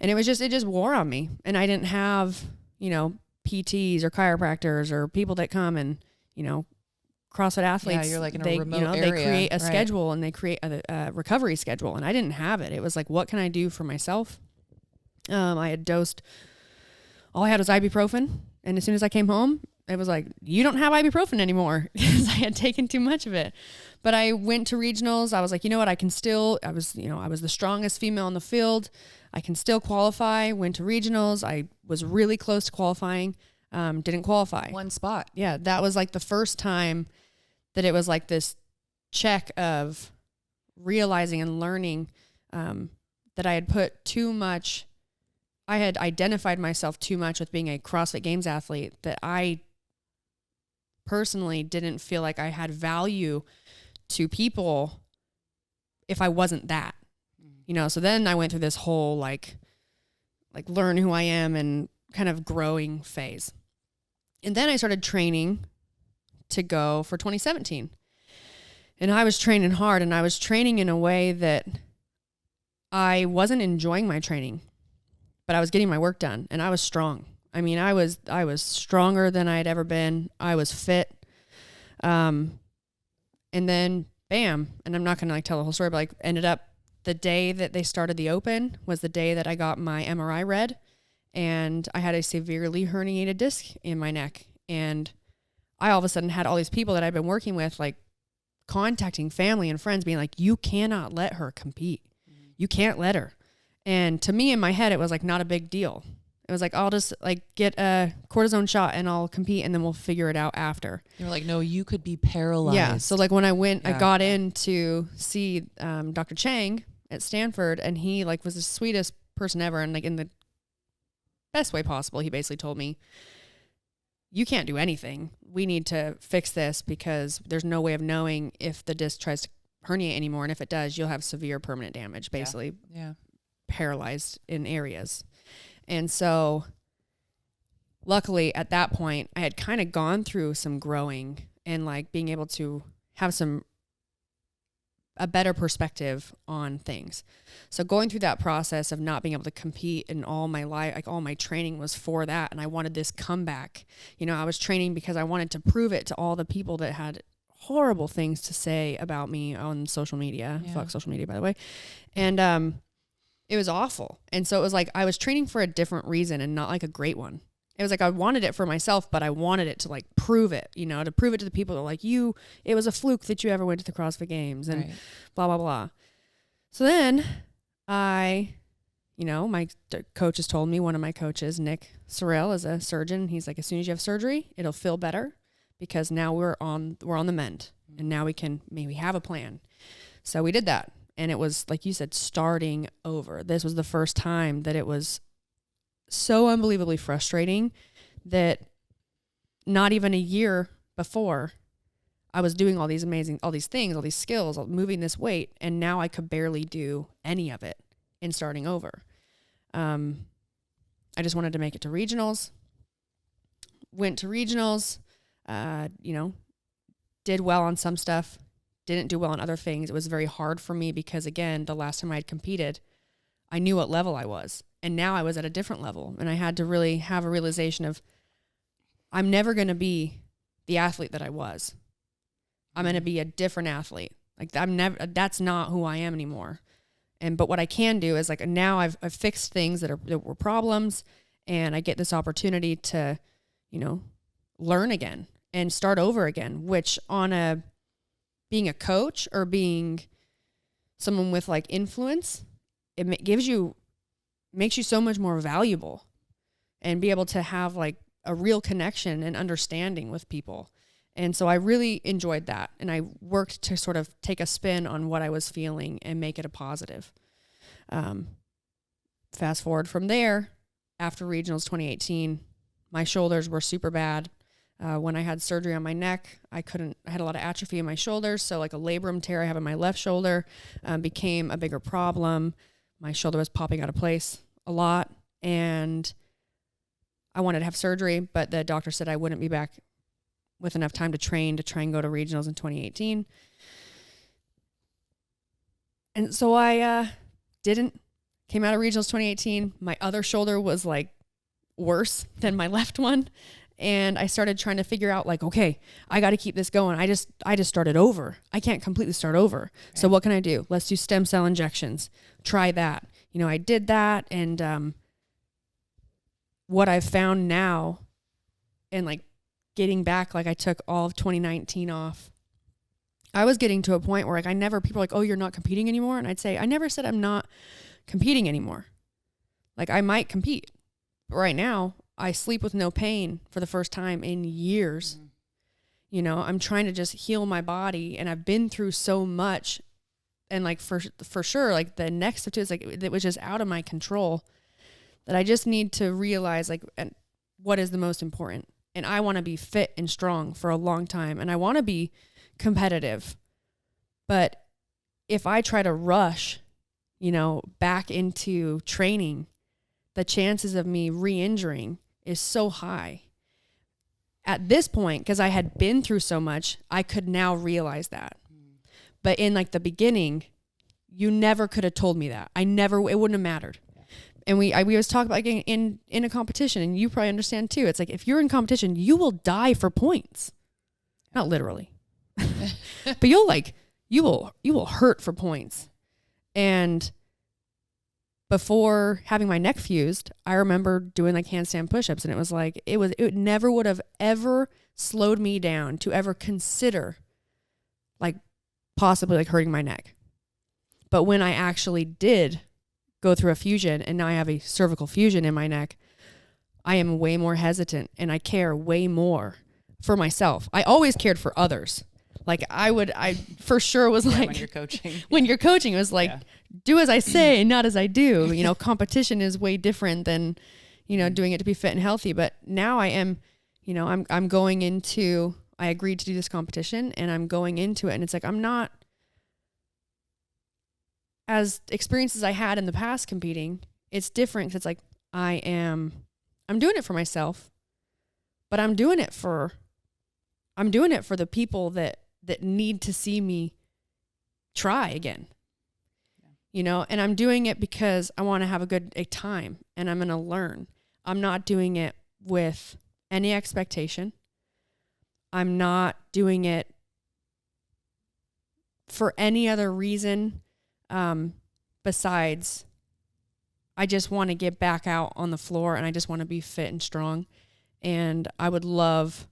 And it just wore on me. And I didn't have, PTs or chiropractors or people that come and, CrossFit athletes. Yeah, you're like in a they, remote they area. create a Right. schedule and they create a recovery schedule. And I didn't have it. It was like, what can I do for myself? I had dosed, all I had was ibuprofen. And as soon as I came home, it was like, you don't have ibuprofen anymore because I had taken too much of it. But I went to regionals. I was like, you know what? I was the strongest female in the field. I can still qualify. Went to regionals. I was really close to qualifying. Didn't qualify. One spot. Yeah. That was like the first time that it was like this check of realizing and learning, that I had put too much, I had identified myself too much with being a CrossFit Games athlete, that I personally didn't feel like I had value to people if I wasn't that, so then I went through this whole like learn who I am and kind of growing phase. And then I started training to go for 2017. And I was training hard, and I was training in a way that I wasn't enjoying my training, but I was getting my work done and I was strong. I mean, I was stronger than I had ever been. I was fit. And then bam, and I'm not going to like tell the whole story, but like ended up the day that they started the open was the day that I got my MRI read, and I had a severely herniated disc in my neck. And I all of a sudden had all these people that I'd been working with, like contacting family and friends being like, you cannot let her compete. You can't let her. And to me in my head, it was like not a big deal. It was like, I'll just like get a cortisone shot and I'll compete and then we'll figure it out after. You're like, no, you could be paralyzed. Yeah. So like when I went, I got in to see Dr. Chang at Stanford, and he like was the sweetest person ever. And like in the best way possible, he basically told me, you can't do anything. We need to fix this because there's no way of knowing if the disc tries to herniate anymore. And if it does, you'll have severe permanent damage, basically paralyzed in areas. And so luckily at that point, I had kind of gone through some growing and like being able to have a better perspective on things. So going through that process of not being able to compete in all my life, like all my training was for that. And I wanted this comeback. I was training because I wanted to prove it to all the people that had horrible things to say about me on social media. Yeah. Fuck social media, by the way. And, it was awful. And so it was like, I was training for a different reason and not like a great one. It was like, I wanted it for myself, but I wanted it to like prove it, to prove it to the people that like it was a fluke that you ever went to the CrossFit Games and blah, blah, blah. So then my coaches told me, one of my coaches, Nick Sorrell, is a surgeon. He's like, as soon as you have surgery, it'll feel better because now we're on the mend and now we can maybe have a plan. So we did that. And it was, like you said, starting over. This was the first time that it was so unbelievably frustrating that not even a year before I was doing all these things, all these skills, moving this weight, and now I could barely do any of it in starting over. I just wanted to make it to regionals. Went to regionals, did well on some stuff. Didn't do well on other things. It was very hard for me because, again, the last time I had competed, I knew what level I was. And now I was at a different level. And I had to really have a realization of, I'm never going to be the athlete that I was. I'm going to be a different athlete. Like that's not who I am anymore. But what I can do is like, now I've fixed things that were problems, and I get this opportunity to, learn again and start over again, which on being a coach or being someone with like influence, it makes you so much more valuable and be able to have like a real connection and understanding with people. And so I really enjoyed that. And I worked to sort of take a spin on what I was feeling and make it a positive. Fast forward from there, after regionals 2018, My shoulders were super bad. When I had surgery on my neck, I had a lot of atrophy in my shoulders. So like a labrum tear I have in my left shoulder became a bigger problem. My shoulder was popping out of place a lot. And I wanted to have surgery, but the doctor said I wouldn't be back with enough time to train to try and go to regionals in 2018. And so I came out of regionals 2018. My other shoulder was like worse than my left one. And I started trying to figure out like, okay, I got to keep this going. I just started over. I can't completely start over. Right. So what can I do? Let's do stem cell injections. Try that. You know, I did that. And what I've found now and like getting back, like I took all of 2019 off. I was getting to a point where like people are like, oh, you're not competing anymore. And I'd say, I never said I'm not competing anymore. Like I might compete. But right now, I sleep with no pain for the first time in years. Mm-hmm. You know, I'm trying to just heal my body, and I've been through so much. And like for sure, like the next step too is like it was just out of my control, that I just need to realize like what is the most important. And I want to be fit and strong for a long time, and I want to be competitive. But if I try to rush, you know, back into training, the chances of me re-injuring is so high. At this point, because I had been through so much, I could now realize that. But in like the beginning, you never could have told me that. It wouldn't have mattered. And we always talk about like in a competition, and you probably understand too. It's like if you're in competition, you will die for points. Not literally. But you will hurt for points. And before having my neck fused, I remember doing like handstand push-ups, and it was like, it never would have ever slowed me down to ever consider like possibly like hurting my neck. But when I actually did go through a fusion, and now I have a cervical fusion in my neck, I am way more hesitant, and I care way more for myself. I always cared for others. Like I for sure was like, when you're coaching, it was like, do as I say, not as I do. You know, competition is way different than, you know, doing it to be fit and healthy. But now I am, you know, I'm going into, I agreed to do this competition, and I'm going into it. And it's like, I'm not as experienced as I had in the past competing. It's different. 'Cause it's like, I'm doing it for myself, but I'm doing it for the people that need to see me try again, you know, and I'm doing it because I want to have a time, and I'm going to learn. I'm not doing it with any expectation. I'm not doing it for any other reason besides I just want to get back out on the floor, and I just want to be fit and strong. And I would love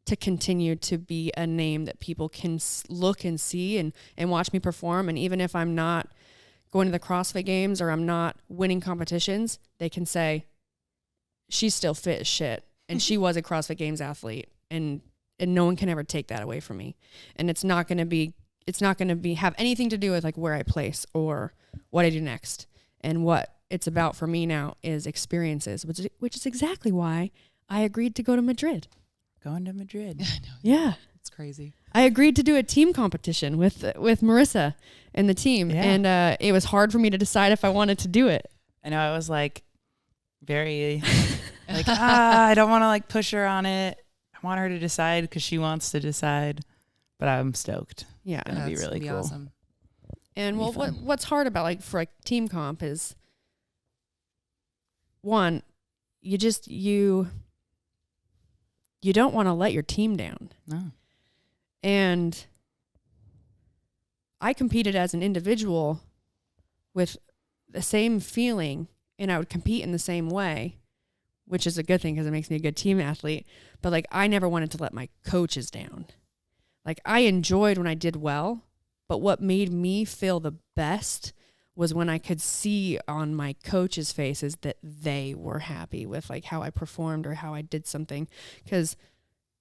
to continue to be a name that people can look and see and watch me perform. And even if I'm not going to the CrossFit Games or I'm not winning competitions, they can say, she's still fit as shit. And she was a CrossFit Games athlete. And no one can ever take that away from me. And it's not going to have anything to do with like where I place or what I do next. And what it's about for me now is experiences, which is exactly why I agreed to go to Madrid. Going to Madrid. I know. Yeah. It's crazy. I agreed to do a team competition with Marissa and the team. Yeah. And it was hard for me to decide if I wanted to do it. I know. I was like very like, I don't want to like push her on it. I want her to decide because she wants to decide, but I'm stoked. Yeah. It's going to be really cool. Awesome. And well, what's hard about like for like team comp is one, you don't want to let your team down. No. And I competed as an individual with the same feeling, and I would compete in the same way, which is a good thing because it makes me a good team athlete. But like, I never wanted to let my coaches down. Like, I enjoyed when I did well, but what made me feel the best was when I could see on my coaches' faces that they were happy with like how I performed or how I did something. Because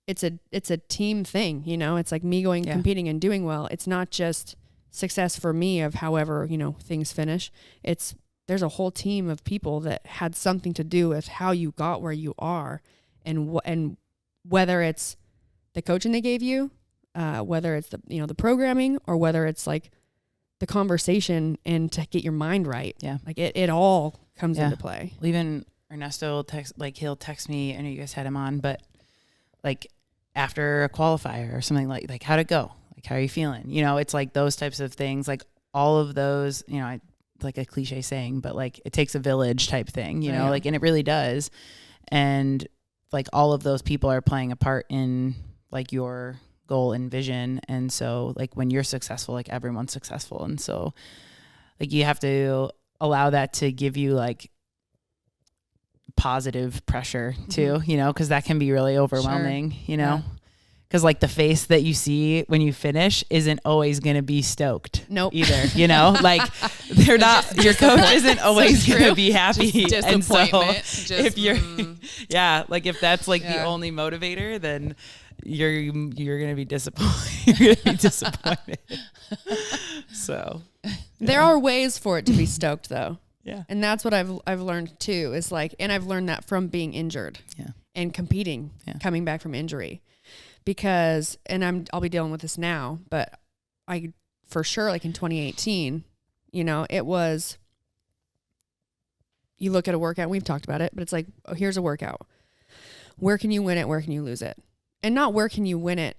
it's a team thing, you know, it's like me going competing and doing well. It's not just success for me of however, you know, things finish. There's a whole team of people that had something to do with how you got where you are. and whether it's the coaching they gave you, whether it's the programming, or whether it's like the conversation and to get your mind right. Yeah. Like it all comes into play. Well, even Ernesto will he'll text me. I know you guys had him on, but like after a qualifier or something, like how'd it go? Like, how are you feeling? It's like those types of things, like all of those, like a cliche saying, but like it takes a village type thing, like, and it really does. And like all of those people are playing a part in like your goal and vision. And so like when you're successful, like everyone's successful. And so like you have to allow that to give you like positive pressure too, because that can be really overwhelming, because like the face that you see when you finish isn't always going to be stoked either, like they're not, your coach isn't always going to be happy. And so if you're, like if that's like the only motivator, then you're going to be disappointed. So there are ways for it to be stoked though. Yeah. And that's what I've learned too, is like, and I've learned that from being injured and competing, coming back from injury, because, and I'll be dealing with this now, but I, for sure, like in 2018, it was, you look at a workout, we've talked about it, but it's like, oh, here's a workout. Where can you win it? Where can you lose it? And not where can you win it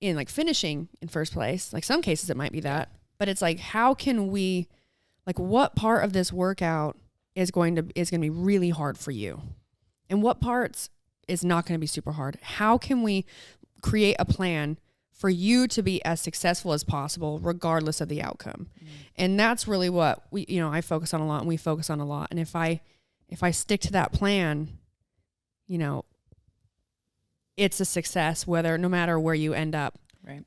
in like finishing in first place. Like some cases it might be that, but it's like, how can we, like what part of this workout is going to be really hard for you? And what parts is not going to be super hard? How can we create a plan for you to be as successful as possible, regardless of the outcome? And that's really what I focus on a lot, and we focus on a lot. And if I stick to that plan, it's a success, no matter where you end up. Right.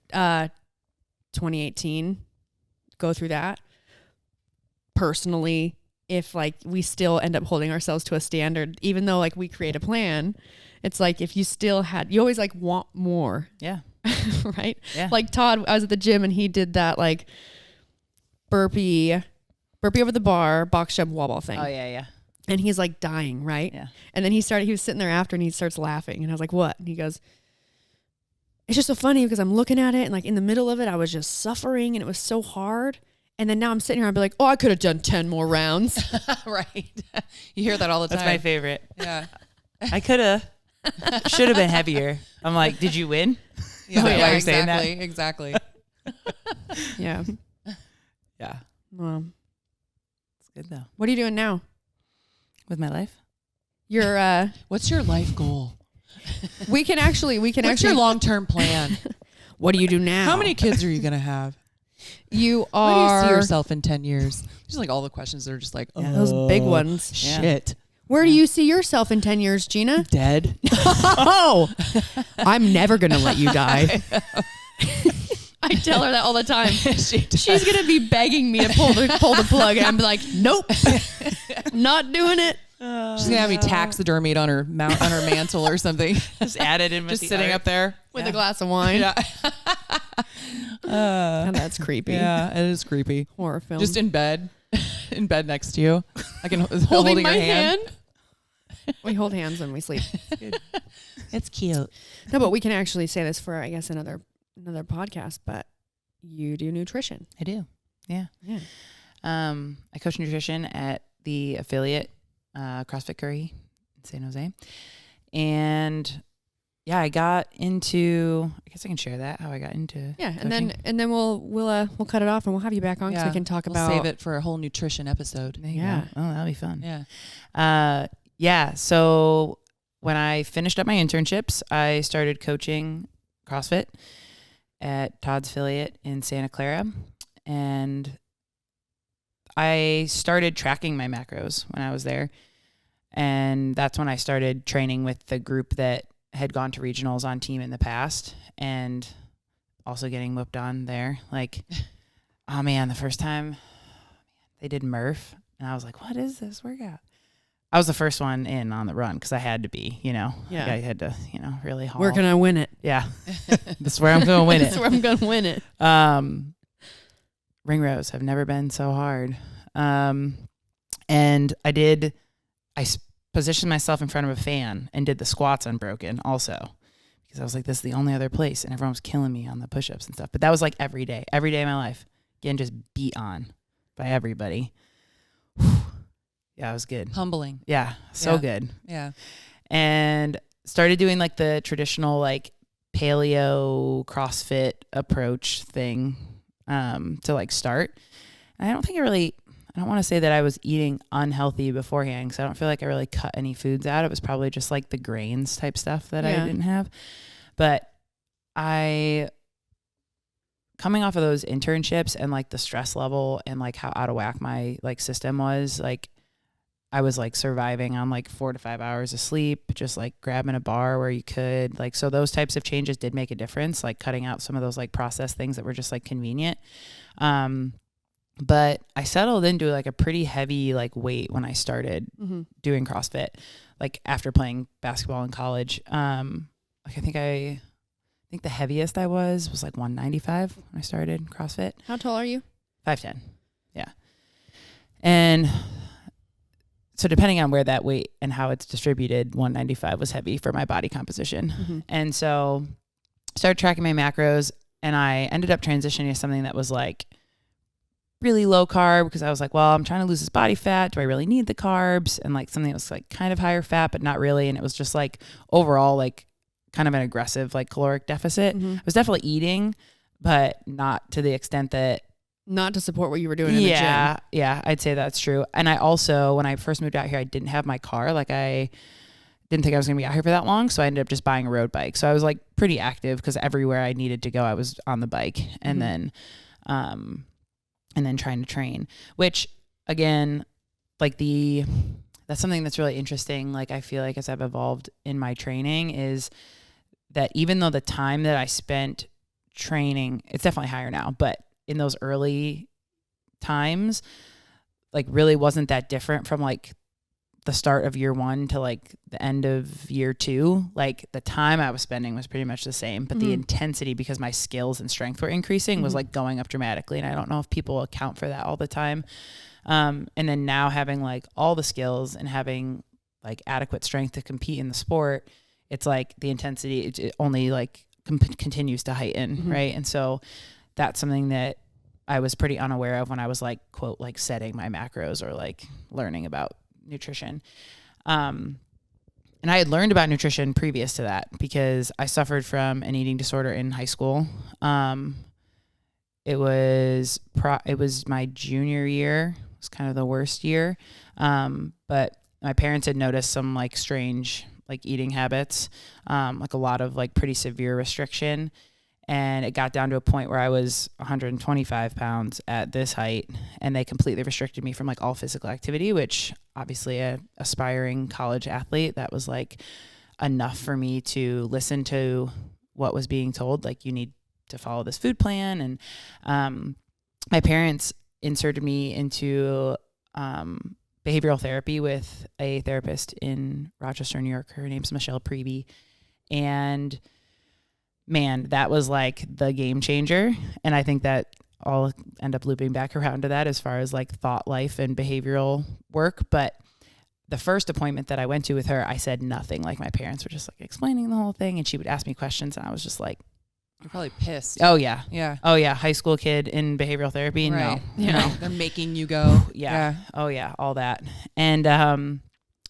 2018, go through that. Personally, if like we still end up holding ourselves to a standard, even though like we create a plan, it's like if you still you always like want more. Yeah. Right? Yeah. Like Todd, I was at the gym and he did that like burpee over the bar, box jump wall ball thing. Oh yeah, yeah. And he's like dying, right? Yeah. And then he was sitting there after and he starts laughing. And I was like, what? And he goes, it's just so funny because I'm looking at it and like in the middle of it, I was just suffering and it was so hard. And then now I'm sitting here and I'd be like, oh, I could have done 10 more rounds. Right. You hear that all the time. That's my favorite. Yeah. I should have been heavier. I'm like, did you win? Yeah, Why you're exactly. saying that? Exactly. Yeah. Yeah. Well, It's good though. what are you doing now? With my life? You're, What's your life goal? we can What's your long-term plan? What do you do now? How many kids are you going to have? You Where do are. you see yourself in 10 years? Just like all the questions that are just like, Those big ones. Shit. Where do you see yourself in 10 years, Gina? Dead. Oh, I'm never going to let you die. I tell her that all the time. She's going to be begging me to pull the plug. And I'm like, nope, not doing it. She's going to have me taxidermied on her mantle or something. Just added in with Just the sitting art. up there. With a glass of wine. Yeah. God, that's creepy. Yeah, it is creepy. Horror film. Just in bed next to you. I can holding my your hand. We hold hands when we sleep. It's cute. No, but we can actually say this for, I guess, another podcast, but you do nutrition. I do. Yeah. Yeah. I coach nutrition at the affiliate CrossFit Curry in San Jose. And yeah, I got into, I guess I can share that, how I got into Yeah, coaching. and then we'll cut it off and we'll have you back on so we can talk about. Save it for a whole nutrition episode. There you Yeah. go. Oh, that'll be fun. Yeah. Yeah. So when I finished up my internships, I started coaching CrossFit at Todd's affiliate in Santa Clara. And I started tracking my macros when I was there. And that's when I started training with the group that had gone to regionals on team in the past and also getting whipped on there. Like, oh man, the first time they did Murph and I was like, what is this workout? I was the first one in on the run because I had to be, Yeah. Like I had to, really haul. Where can I win it? Yeah. This is where I'm going to win it. That's where I'm going to win it. Ring rows have never been so hard. And I positioned myself in front of a fan and did the squats unbroken also, because I was like, this is the only other place, and everyone was killing me on the push-ups and stuff. But that was like every day of my life, getting just beat on by everybody. Yeah, it was good. Humbling. Yeah, so good. Yeah. And started doing like the traditional like paleo CrossFit approach thing to like start. And I don't want to say that I was eating unhealthy beforehand, because I don't feel like I really cut any foods out. It was probably just like the grains type stuff that I didn't have. But coming off of those internships and like the stress level and like how out of whack my like system was, like I was like surviving on like 4 to 5 hours of sleep, just like grabbing a bar where you could, like, so those types of changes did make a difference, like cutting out some of those like processed things that were just like convenient. But I settled into like a pretty heavy like weight when I started doing CrossFit, like after playing basketball in college. Like I think the heaviest I was like 195 when I started CrossFit. How tall are you? 5'10". Yeah. And so depending on where that weight and how it's distributed, 195 was heavy for my body composition. And so started tracking my macros, and I ended up transitioning to something that was like really low carb, because I was like, well, I'm trying to lose this body fat. Do I really need the carbs? And like something that was like kind of higher fat, but not really. And it was just like overall, like kind of an aggressive, like caloric deficit. I was definitely eating, but not to the extent that, not to support what you were doing in the gym. Yeah, I'd say that's true. And I also, when I first moved out here, I didn't have my car. Like I didn't think I was going to be out here for that long. So I ended up just buying a road bike. So I was like pretty active, because everywhere I needed to go, I was on the bike. And then trying to train, which again, like that's something that's really interesting. Like I feel like as I've evolved in my training, is that even though the time that I spent training, it's definitely higher now, but in those early times, like really wasn't that different from like the start of year 1 to like the end of year 2. Like the time I was spending was pretty much the same, but the intensity, because my skills and strength were increasing, was like going up dramatically. And I don't know if people account for that all the time. And then now having like all the skills and having like adequate strength to compete in the sport, it's like the intensity, it only like continues to heighten. Right. And so that's something that I was pretty unaware of when I was like, quote, like setting my macros or like learning about nutrition. And I had learned about nutrition previous to that, because I suffered from an eating disorder in high school. It was my junior year. It was kind of the worst year. But my parents had noticed some like strange like eating habits, like a lot of like pretty severe restriction. And it got down to a point where I was 125 pounds at this height, and they completely restricted me from like all physical activity, which obviously a aspiring college athlete, that was like enough for me to listen to what was being told. Like, you need to follow this food plan. And my parents inserted me into behavioral therapy with a therapist in Rochester, New York. Her name's Michelle Preby. And man, that was like the game changer. And I think that I'll end up looping back around to that as far as like thought life and behavioral work. But the first appointment that I went to with her, I said nothing. Like, my parents were just like explaining the whole thing, and she would ask me questions, and I was just like, you're probably pissed. Oh yeah. Yeah. Oh yeah. High school kid in behavioral therapy. Right. No. Yeah. They're making you go. Yeah. Oh yeah. All that. And I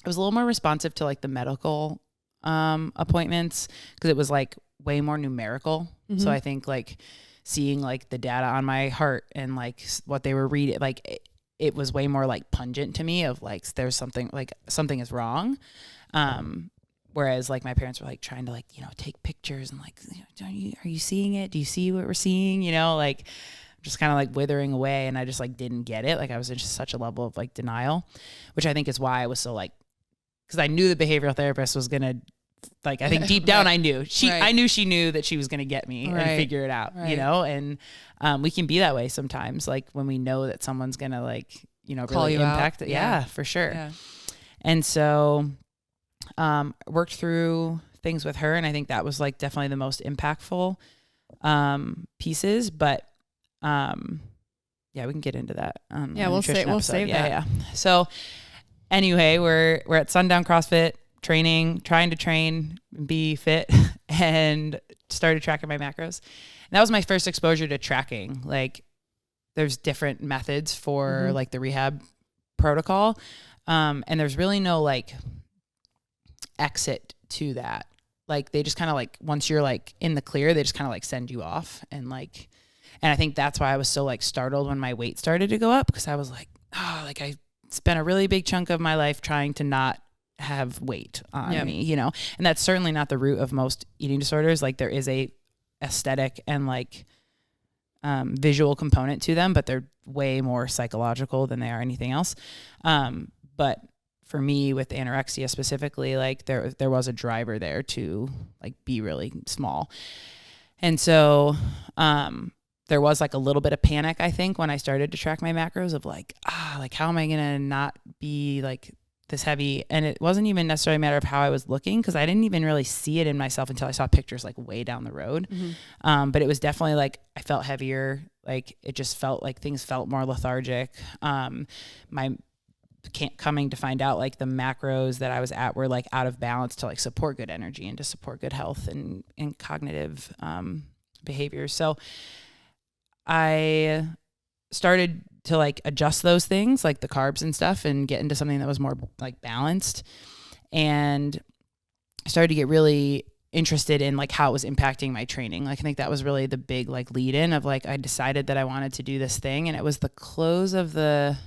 was a little more responsive to like the medical appointments, because it was like way more numerical. So I think like seeing like the data on my heart and like what they were reading, like it was way more like pungent to me of like, there's something is wrong. Whereas like my parents were like trying to like, take pictures and like, are you seeing it? Do you see what we're seeing? Like just kind of like withering away. And I just like didn't get it. Like I was in just such a level of like denial, which I think is why I was so like, because I knew the behavioral therapist was going to, like, I think deep down I knew I knew she knew that she was going to get me and figure it out, and we can be that way sometimes. Like when we know that someone's going to like, call really you impact out. it. Yeah, for sure. Yeah. And so, worked through things with her. And I think that was like definitely the most impactful, pieces, but, yeah, we can get into that. Yeah, we'll save that. Yeah. So anyway, we're at Sundown CrossFit training, trying to train, be fit, and started tracking my macros. And that was my first exposure to tracking. Like, there's different methods for like the rehab protocol. And there's really no like exit to that. Like, they just kind of like, once you're like in the clear, they just kind of like send you off. And I think that's why I was so like startled when my weight started to go up, because I was like, like I spent a really big chunk of my life trying to not have weight on me, you know? And that's certainly not the root of most eating disorders. Like, there is a aesthetic and like visual component to them, but they're way more psychological than they are anything else. But for me with anorexia specifically, like there was a driver there to like be really small. And so there was like a little bit of panic, I think, when I started to track my macros of like, like how am I going to not be like this heavy? And it wasn't even necessarily a matter of how I was looking, because I didn't even really see it in myself until I saw pictures like way down the road. But it was definitely like I felt heavier. Like, it just felt like things felt more lethargic. Coming to find out, like the macros that I was at were like out of balance to like support good energy and to support good health and cognitive behaviors. So I started to like adjust those things, like the carbs and stuff, and get into something that was more like balanced. And I started to get really interested in like how it was impacting my training. Like, I think that was really the big like lead in of like, I decided that I wanted to do this thing. And it was the close of the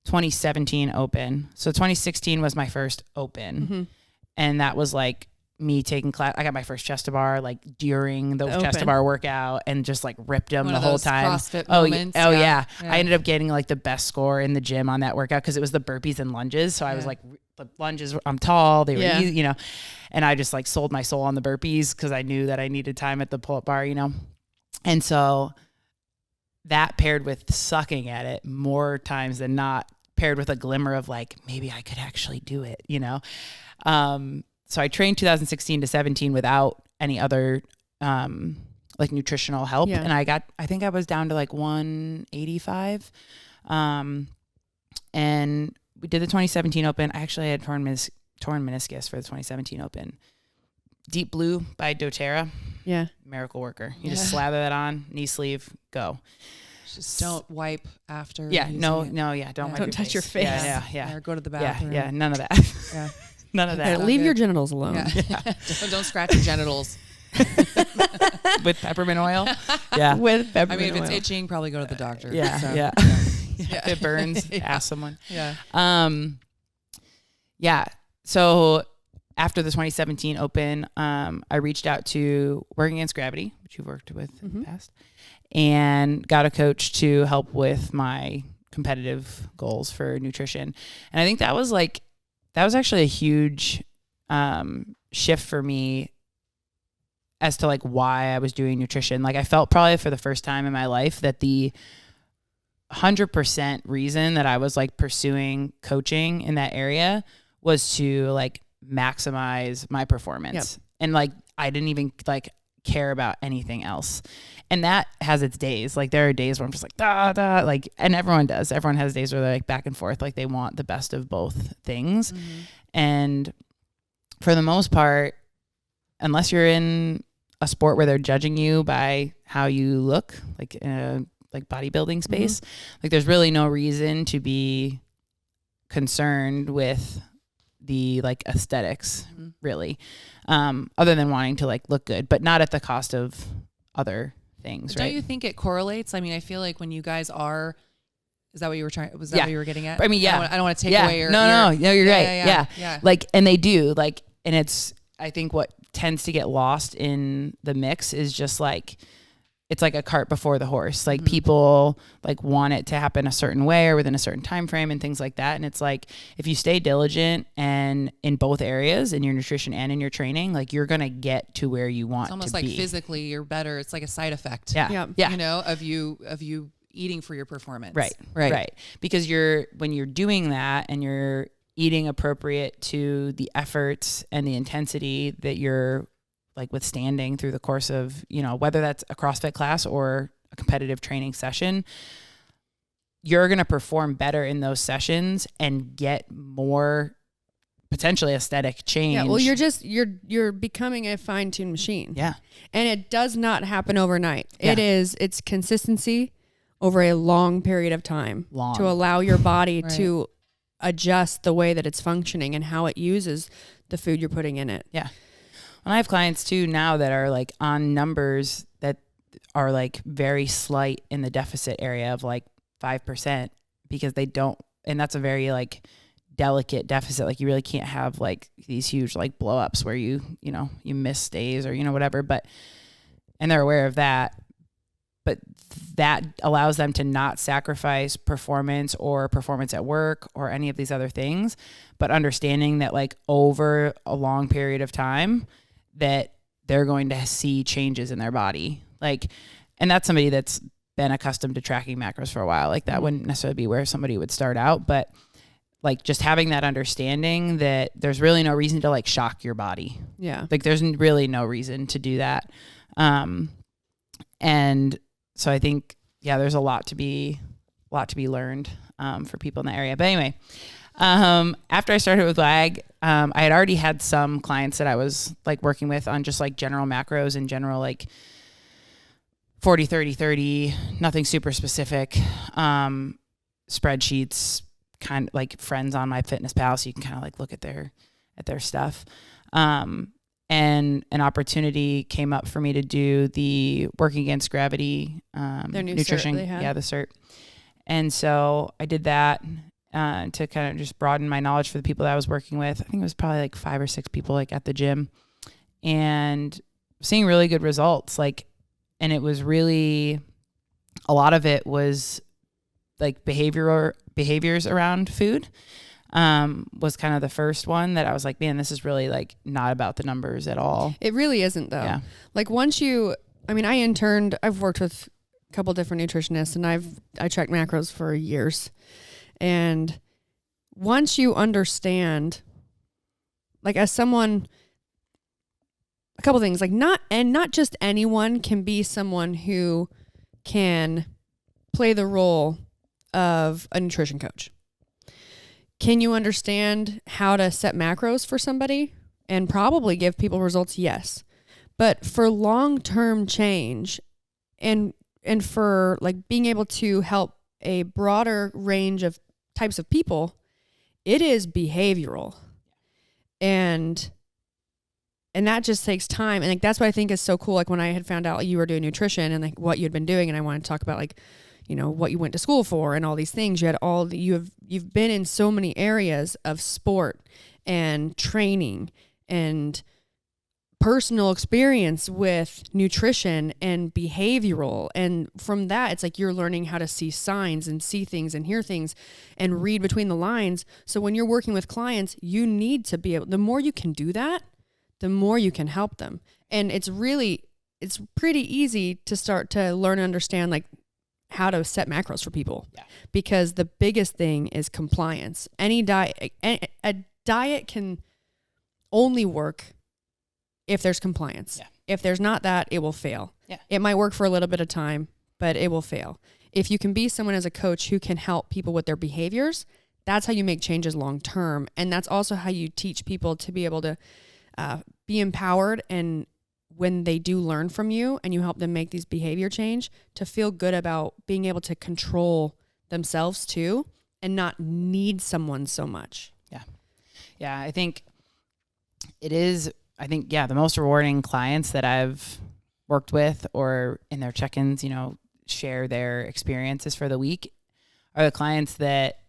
2017 open. So 2016 was my first open. And that was like me taking class. I got my first chest to bar like during the chest to bar workout, and just like ripped them the whole time. CrossFit moments. Yeah. I ended up getting like the best score in the gym on that workout, because it was the burpees and lunges. So I was like, the lunges, I'm tall, they were easy, you know, and I just like sold my soul on the burpees because I knew that I needed time at the pull-up bar, you know. And so that, paired with sucking at it more times than not, paired with a glimmer of like, maybe I could actually do it, you know? So I trained 2016 to 17 without any other, like nutritional help. And I think I was down to like 185. And we did the 2017 open. I actually had torn meniscus for the 2017 open. Deep Blue by doTERRA. Yeah. Miracle worker. You just slather that on, knee sleeve, go. Just don't wipe after. Yeah, no, don't touch your face. Yeah. Or go to the bathroom. Yeah, none of that. None of that. Okay, leave your genitals alone. Don't scratch your genitals. With peppermint oil. Yeah. With peppermint oil. I mean, if it's itching, probably go to the doctor. Yeah. If it burns, ask someone. So after the 2017 open, I reached out to Working Against Gravity, which you've worked with in the past, and got a coach to help with my competitive goals for nutrition. And I think that was actually a huge shift for me as to like why I was doing nutrition. Like, I felt probably for the first time in my life that the 100% reason that I was like pursuing coaching in that area was to like maximize my performance. And like, I didn't even like care about anything else. And that has its days. Like, there are days where I'm just like, like, and everyone does. Everyone has days where they're like back and forth. Like, they want the best of both things. And for the most part, unless you're in a sport where they're judging you by how you look, like in a like bodybuilding space, like there's really no reason to be concerned with the like aesthetics, really, other than wanting to like look good, but not at the cost of other things. Don't right? you think it correlates? I mean, I feel like when you guys are, is that what you were trying? Was that what you were getting at? I mean, I don't want to take away your. No, you're right. Yeah. Like, and they do like, and it's, I think what tends to get lost in the mix is just like, it's like a cart before the horse. Like, people like want it to happen a certain way or within a certain time frame and things like that. And it's like, if you stay diligent and in both areas, in your nutrition and in your training, like, you're going to get to where you want to be. It's almost like physically you're better. It's like a side effect. Yeah. You know, of you eating for your performance. Right. Because when you're doing that and you're eating appropriate to the efforts and the intensity that you're like withstanding through the course of, you know, whether that's a CrossFit class or a competitive training session, you're going to perform better in those sessions and get more potentially aesthetic change. Yeah, well, you're becoming a fine-tuned machine. Yeah. And it does not happen overnight. Yeah. It's consistency over a long period of time Long. to allow your body Right. to adjust the way that it's functioning and how it uses the food you're putting in it. Yeah. And I have clients too now that are like on numbers that are like very slight in the deficit area of like 5% because they don't, and that's a very like delicate deficit. Like you really can't have like these huge like blow ups where you miss days or, whatever, and they're aware of that, but that allows them to not sacrifice performance or performance at work or any of these other things, but understanding that like over a long period of time that they're going to see changes in their body. Like, and that's somebody that's been accustomed to tracking macros for a while. Like that wouldn't necessarily be where somebody would start out, but like just having that understanding that there's really no reason to like shock your body. Yeah. Like there's really no reason to do that. And so I think, there's a lot to be learned for people in that area. But anyway, after I started with WAG, I had already had some clients that I was like working with on just like general macros and general like 40, 30, 30, nothing super specific. Spreadsheets, kind of like friends on MyFitnessPal, so you can kind of like look at their stuff. And an opportunity came up for me to do the Working Against Gravity Their new nutrition. cert they had. Yeah, the cert. And so I did that to kind of just broaden my knowledge for the people that I was working with. I think it was probably like 5 or 6 people like at the gym, and seeing really good results. Like, and it was really, a lot of it was like behaviors around food. Was kind of the first one that I was like, man, this is really like not about the numbers at all. It really isn't though. Yeah. Like I interned, I've worked with a couple different nutritionists and I tracked macros for years. And once you understand, like as someone, a couple things, like not just anyone can be someone who can play the role of a nutrition coach. Can you understand how to set macros for somebody and probably give people results? Yes. But for long-term change and for like being able to help a broader range of types of people, it is behavioral. And that just takes time. And like, that's what I think is so cool. Like when I had found out you were doing nutrition and like what you'd been doing, and I wanted to talk about like, what you went to school for and all these things. You've been in so many areas of sport and training and personal experience with nutrition and behavioral. And from that, it's like you're learning how to see signs and see things and hear things and read between the lines. So when you're working with clients, you need to be able, the more you can do that, the more you can help them. And it's pretty easy to start to learn and understand like how to set macros for people. Yeah. Because the biggest thing is compliance. A diet can only work if there's compliance. Yeah. If there's not that, it will fail. Yeah. It might work for a little bit of time, but it will fail. If you can be someone as a coach who can help people with their behaviors, that's how you make changes long term. And that's also how you teach people to be able to be empowered, and when they do learn from you and you help them make these behavior change, to feel good about being able to control themselves too and not need someone so much. Yeah. Yeah. I think the most rewarding clients that I've worked with or in their check-ins, share their experiences for the week are the clients that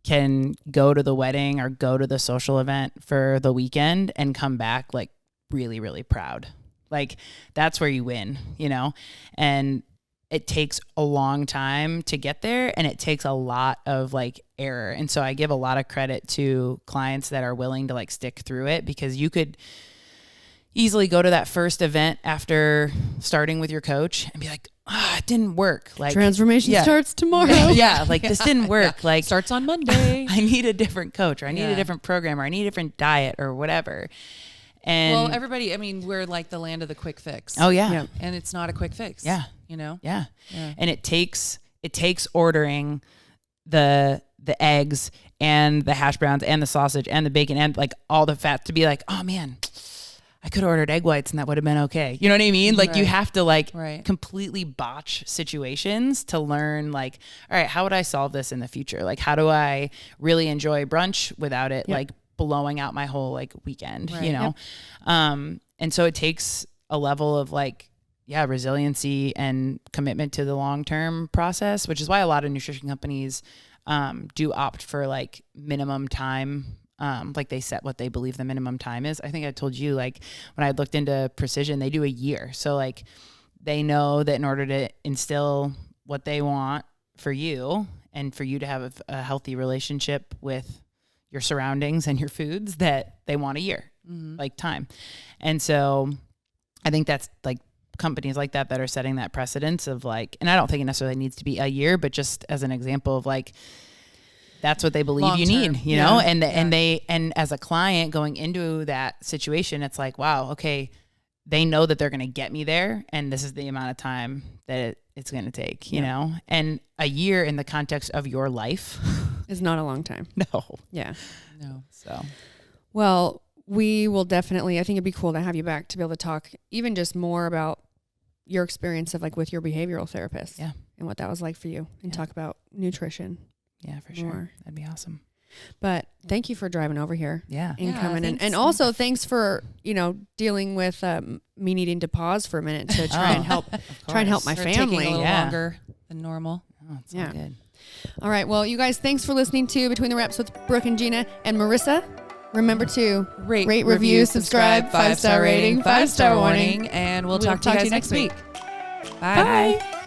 can go to the wedding or go to the social event for the weekend and come back like really, really proud. Like that's where you win, and it takes a long time to get there, and it takes a lot of like error. And so I give a lot of credit to clients that are willing to like stick through it, because you could easily go to that first event after starting with your coach and be like, it didn't work. Like transformation starts tomorrow. This didn't work. Yeah. Like starts on Monday. I need a different coach, or I need a different program, or I need a different diet or whatever. And everybody, we're like the land of the quick fix. Oh yeah. And it's not a quick fix. Yeah. Yeah. And it takes ordering the eggs and the hash browns and the sausage and the bacon and like all the fat to be like, oh man, I could have ordered egg whites and that would have been okay. You know what I mean? Like you have to like completely botch situations to learn like, all right, how would I solve this in the future? Like, how do I really enjoy brunch without it like blowing out my whole like weekend, you know? And so it takes a level of like, resiliency and commitment to the long-term process, which is why a lot of nutrition companies do opt for like minimum time. Like they set what they believe the minimum time is. I think I told you, like when I looked into Precision, they do a year. So like they know that in order to instill what they want for you and for you to have a healthy relationship with your surroundings and your foods, that they want a year, like time. And so I think that's like companies like that are setting that precedence of like, and I don't think it necessarily needs to be a year, but just as an example of like, that's what they believe long you term. Need, you know? And as a client going into that situation, it's like, wow, okay, they know that they're going to get me there. And this is the amount of time that it's going to take, you know? And a year in the context of your life is not a long time. No. Yeah. No. So, well, we will definitely, I think it'd be cool to have you back to be able to talk even just more about your experience of like with your behavioral therapist and what that was like for you and talk about nutrition. Yeah, for sure. That'd be awesome. But thank you for driving over here. Yeah. And coming in. And also thanks for, dealing with me needing to pause for a minute to try and help my family. Taking a little longer than normal. Oh, it's all good. All right. Well, you guys, thanks for listening to Between the Reps with Brooke and Gina and Marissa. Remember to rate, review, subscribe, 5-star rating, 5-star warning. And we'll talk to you guys next week. Bye.